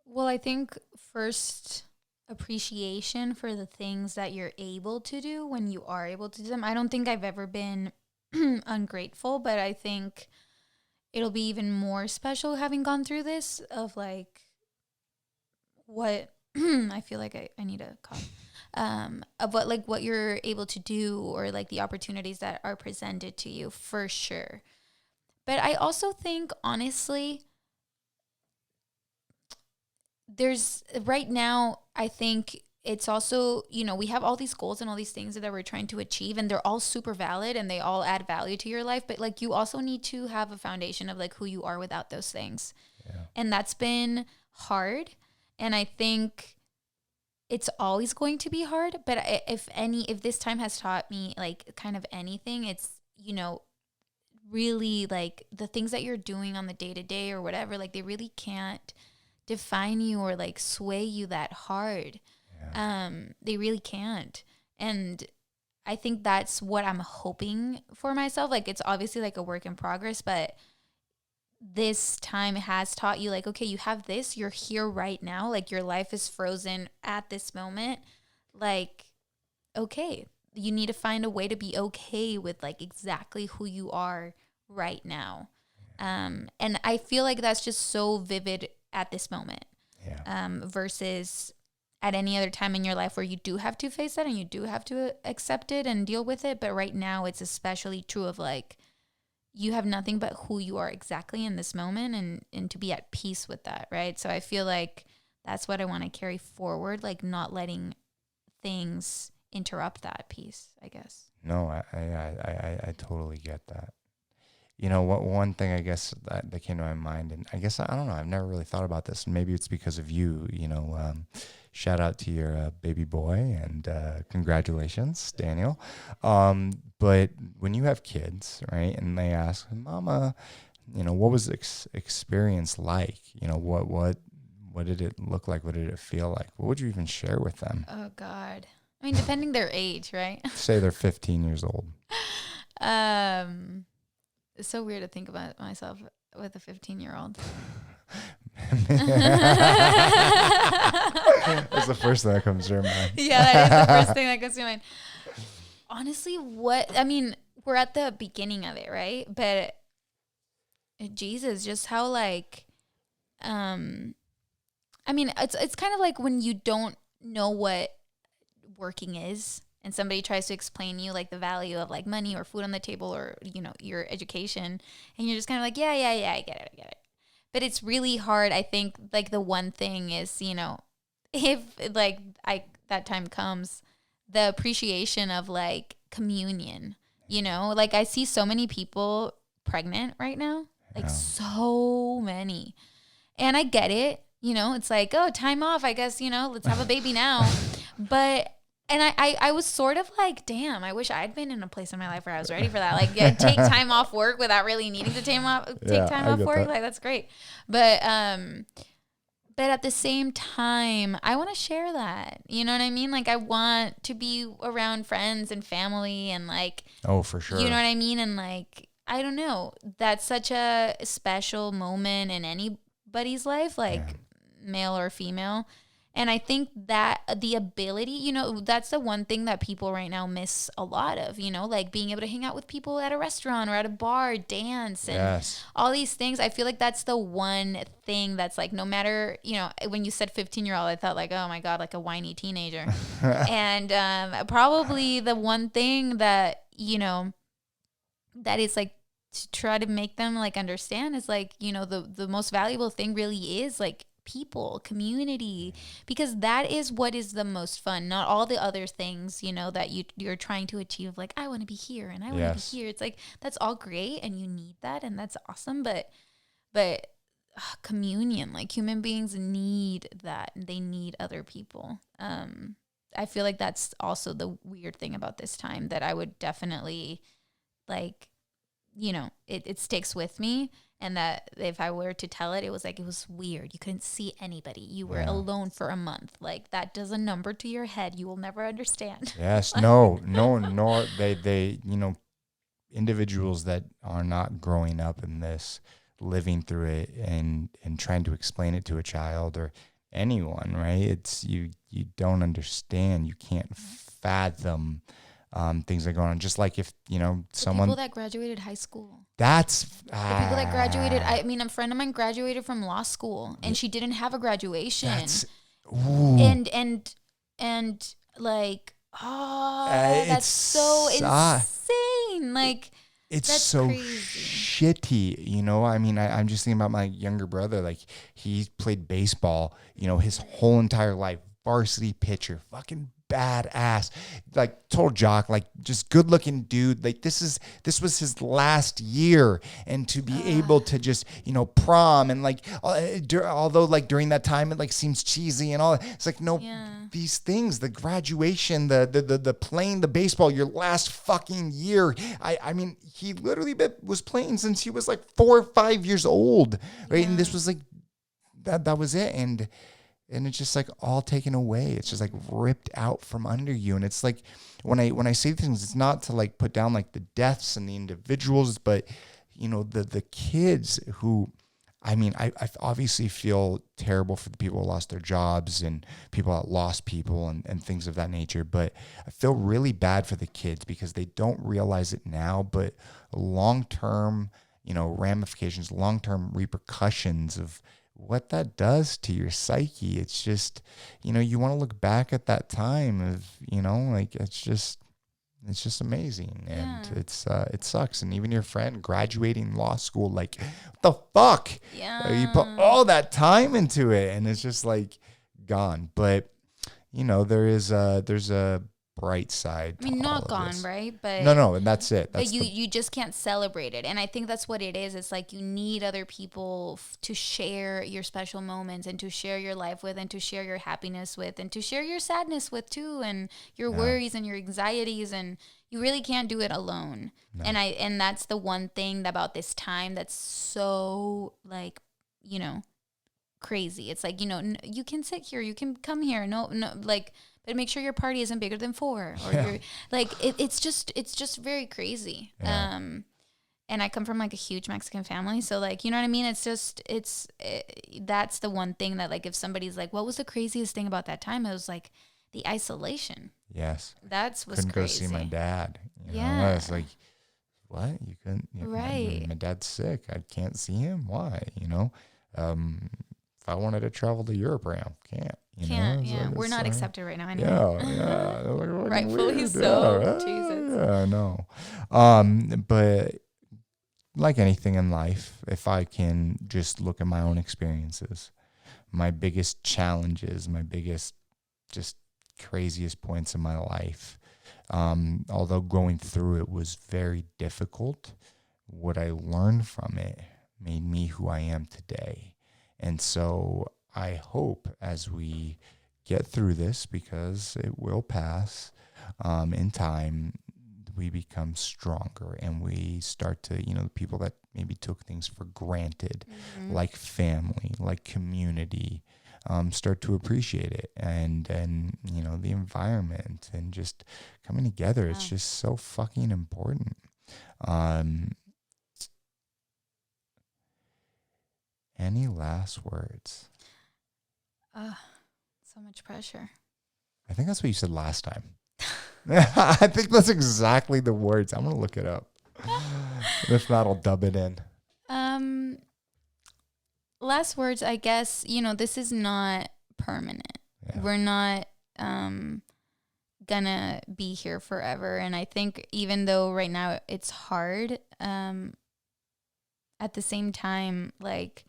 Well, I think first appreciation for the things that you're able to do when you are able to do them. I don't think I've ever been ungrateful, but I think it'll be even more special having gone through this of like what I feel like I need a cough. Of what you're able to do or like the opportunities that are presented to you for sure. But I also think honestly, there's right now, I think it's also, you know, we have all these goals and all these things that we're trying to achieve, and they're all super valid and they all add value to your life. But like, you also need to have a foundation of like who you are without those things. Yeah. And that's been hard. And I think it's always going to be hard. But if this time has taught me like kind of anything, it's, you know, really like the things that you're doing on the day to day or whatever, like they really can't define you or like sway you that hard. They really can't. And I think that's what I'm hoping for myself. Like, it's obviously like a work in progress, but this time has taught you like, okay, you have this, you're here right now. Like, your life is frozen at this moment. Like, okay, you need to find a way to be okay with like exactly who you are right now. And I feel like that's just so vivid at this moment. Versus at any other time in your life where you do have to face that and you do have to accept it and deal with it. But right now it's especially true of like, you have nothing but who you are exactly in this moment, and to be at peace with that. Right. So I feel like that's what I want to carry forward, like not letting things interrupt that peace, I guess. No, I totally get that. You know, what one thing I guess that came to my mind, and I guess, I don't know, I've never really thought about this. Maybe it's because of you, you know, shout out to your baby boy, and congratulations, Daniel. But when you have kids, right, and they ask, Mama, you know, what was the experience like? You know, what did it look like? What did it feel like? What would you even share with them? Oh, God. I mean, depending their age, right? Say they're 15 years old. It's so weird to think about myself with a 15-year-old. That's the first thing that comes to your mind. Yeah, that is the first thing that comes to my mind. Honestly, we're at the beginning of it, right? But Jesus, just how like, I mean, it's kind of like when you don't know what working is, and somebody tries to explain to you like the value of like money or food on the table or, you know, your education, and you're just kind of like, yeah, I get it. But it's really hard. I think like the one thing is, you know, if like that time comes, the appreciation of like communion, you know, like I see so many people pregnant right now, like so many, and I get it, you know, it's like, oh, time off, I guess, you know, let's have a baby now. But and I was sort of like, damn, I wish I'd been in a place in my life where I was ready for that. Like, yeah, take time off work without really needing to take time off work. Like, that's great. But at the same time, I want to share that. You know what I mean? Like, I want to be around friends and family and like, oh, for sure. You know what I mean? And like, I don't know. That's such a special moment in anybody's life, like male or female. And I think that the ability, you know, that's the one thing that people right now miss a lot of, you know, like being able to hang out with people at a restaurant or at a bar, dance, and all these things. I feel like that's the one thing that's like, no matter, you know, when you said 15-year-old, I thought like, oh my God, like a whiny teenager. And probably the one thing that, you know, that is like to try to make them like understand is like, you know, the most valuable thing really is like people, community, because that is what is the most fun, not all the other things, you know, that you're trying to achieve, like I want to be here and I want to be here. It's like, that's all great and you need that and that's awesome, but communion, like human beings need that. They need other people. I feel like that's also the weird thing about this time, that I would definitely like, you know, it sticks with me. And that if I were to tell it, it was like, it was weird. You couldn't see anybody. You were alone for a month. Like, that does a number to your head. You will never understand. Yes, no, nor they, you know, individuals that are not growing up in this, living through it and trying to explain it to a child or anyone, right? It's, you don't understand. You can't fathom things that are going on. Just like if, you know, someone. People that graduated high school. That's the people that graduated. I mean, a friend of mine graduated from law school, and she didn't have a graduation. And like, that's so insane. Like, it's that's so crazy. Shitty, you know. I mean, I'm just thinking about my younger brother. Like, he played baseball, you know, his whole entire life. varsity pitcher, fucking badass, like total jock, like just good looking dude. Like this was his last year, and to be able to just, prom and like, although like during that time it like seems cheesy and all, it's like, no, these things, the graduation, the playing the baseball, your last fucking year. I mean, he literally was playing since he was like 4 or 5 years old, right? And this was like, that was it. And it's just like all taken away. It's just like ripped out from under you. And it's like when I say things, it's not to like put down like the deaths and the individuals, but the kids who, I mean, I obviously feel terrible for the people who lost their jobs and people that lost people and things of that nature. But I feel really bad for the kids because they don't realize it now, but long-term, ramifications, long-term repercussions of what that does to your psyche. It's just, you want to look back at that time of, like, it's just amazing. And it sucks. And even your friend graduating law school, like, what the fuck? Yeah. You put all that time into it and it's just like gone. But, there's a bright side. I mean, not gone, right? But no, and that's it. But you just can't celebrate it. And I think that's what it is. It's like you need other people to share your special moments and to share your life with and to share your happiness with and to share your sadness with too, and your worries and your anxieties, and you really can't do it alone. No. And that's the one thing about this time that's so like, crazy. It's like, you can sit here, you can come here. No, like, but make sure your party isn't bigger than 4, or you're like, it's just very crazy. Yeah. And I come from like a huge Mexican family. So like, you know what I mean? It's just, that's the one thing that like, if somebody's like, what was the craziest thing about that time? It was like the isolation. Yes. That's what's couldn't crazy. Go see my dad. Yeah. It's like, what? You couldn't? Right. My dad's sick. I can't see him. Why? If I wanted to travel to Europe right now, can't. Yeah. We're not accepted right now anyway. Yeah. Rightfully weird. so. Yeah, Jesus. Yeah, no. But like anything in life, if I can just look at my own experiences, my biggest challenges, my biggest just craziest points in my life, although going through it was very difficult, what I learned from it made me who I am today. And so I hope as we get through this, because it will pass in time, we become stronger and we start to, the people that maybe took things for granted, like family, like community, start to appreciate it, and the environment and just coming together. It's just so fucking important. Any last words? So much pressure. I think that's what you said last time. I think that's exactly the words. I'm going to look it up. If not, I'll dub it in. Last words, I guess, this is not permanent. Yeah. We're not gonna be here forever. And I think even though right now it's hard, at the same time, like,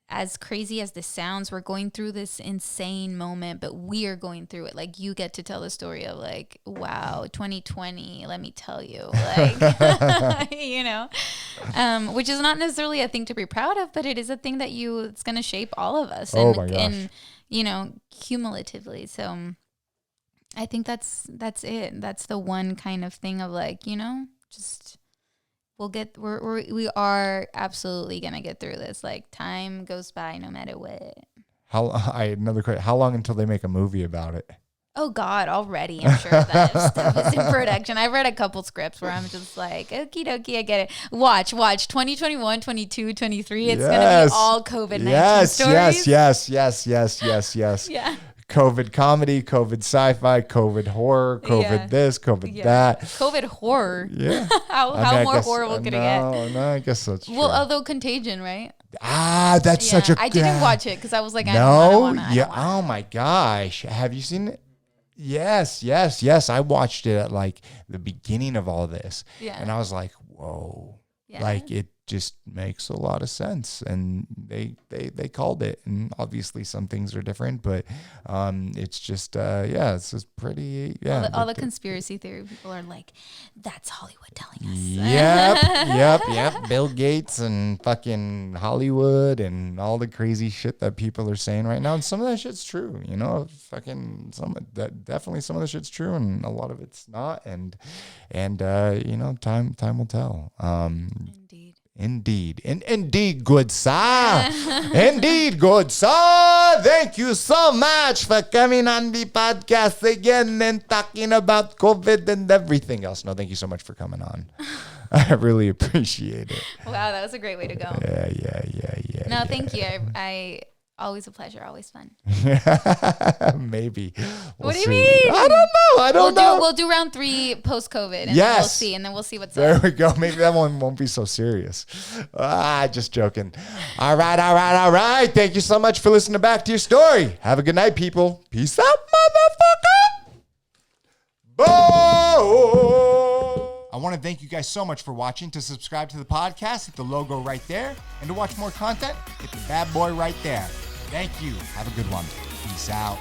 as crazy as this sounds, we're going through this insane moment, but we are going through it. Like, you get to tell the story of like, wow, 2020, let me tell you, like, which is not necessarily a thing to be proud of, but it is a thing that it's going to shape all of us. Oh my gosh. And, cumulatively. So I think that's it. That's the one kind of thing of like, just... we are absolutely gonna get through this. Like, time goes by no matter what. Another question. How long until they make a movie about it? Oh God, already I'm sure that stuff is in production. I've read a couple scripts where I'm just like, okie dokie, I get it. Watch 2021, 22, 23. It's gonna be all COVID-19 stories. Yes. Yeah. COVID comedy, COVID sci-fi, COVID horror, COVID this, COVID that. COVID horror. Yeah. How more horrible could it get? No, I guess that's true. Well, although Contagion, right? That's such a... I didn't watch it because I was like, I don't want to. Oh my gosh. Have you seen it? Yes. I watched it at like the beginning of all this. Yeah. And I was like, whoa. Yeah. Like just makes a lot of sense, and they called it, and obviously some things are different, but it's just it's just pretty all the conspiracy theory people are like, that's Hollywood telling us. Yep. Bill Gates and fucking Hollywood and all the crazy shit that people are saying right now, and some of that shit's true, you know, fucking definitely some of the shit's true, and a lot of it's not, and you know, time will tell. Indeed, good sir. Indeed, good sir. Thank you so much for coming on the podcast again and talking about COVID and everything else. No, thank you so much for coming on. I really appreciate it. Wow, that was a great way to go. Yeah. No, thank you. I always a pleasure, always fun. Maybe. What do you mean? I don't know. We'll do round 3 post-COVID, and yes. then we'll see, and then we'll see what's there up. There we go. Maybe that one won't be so serious. Just joking. All right. Thank you so much for listening back to your story. Have a good night, people. Peace out, motherfucker. Bye. I want to thank you guys so much for watching. To subscribe to the podcast, hit the logo right there. And to watch more content, hit the bad boy right there. Thank you. Have a good one. Peace out.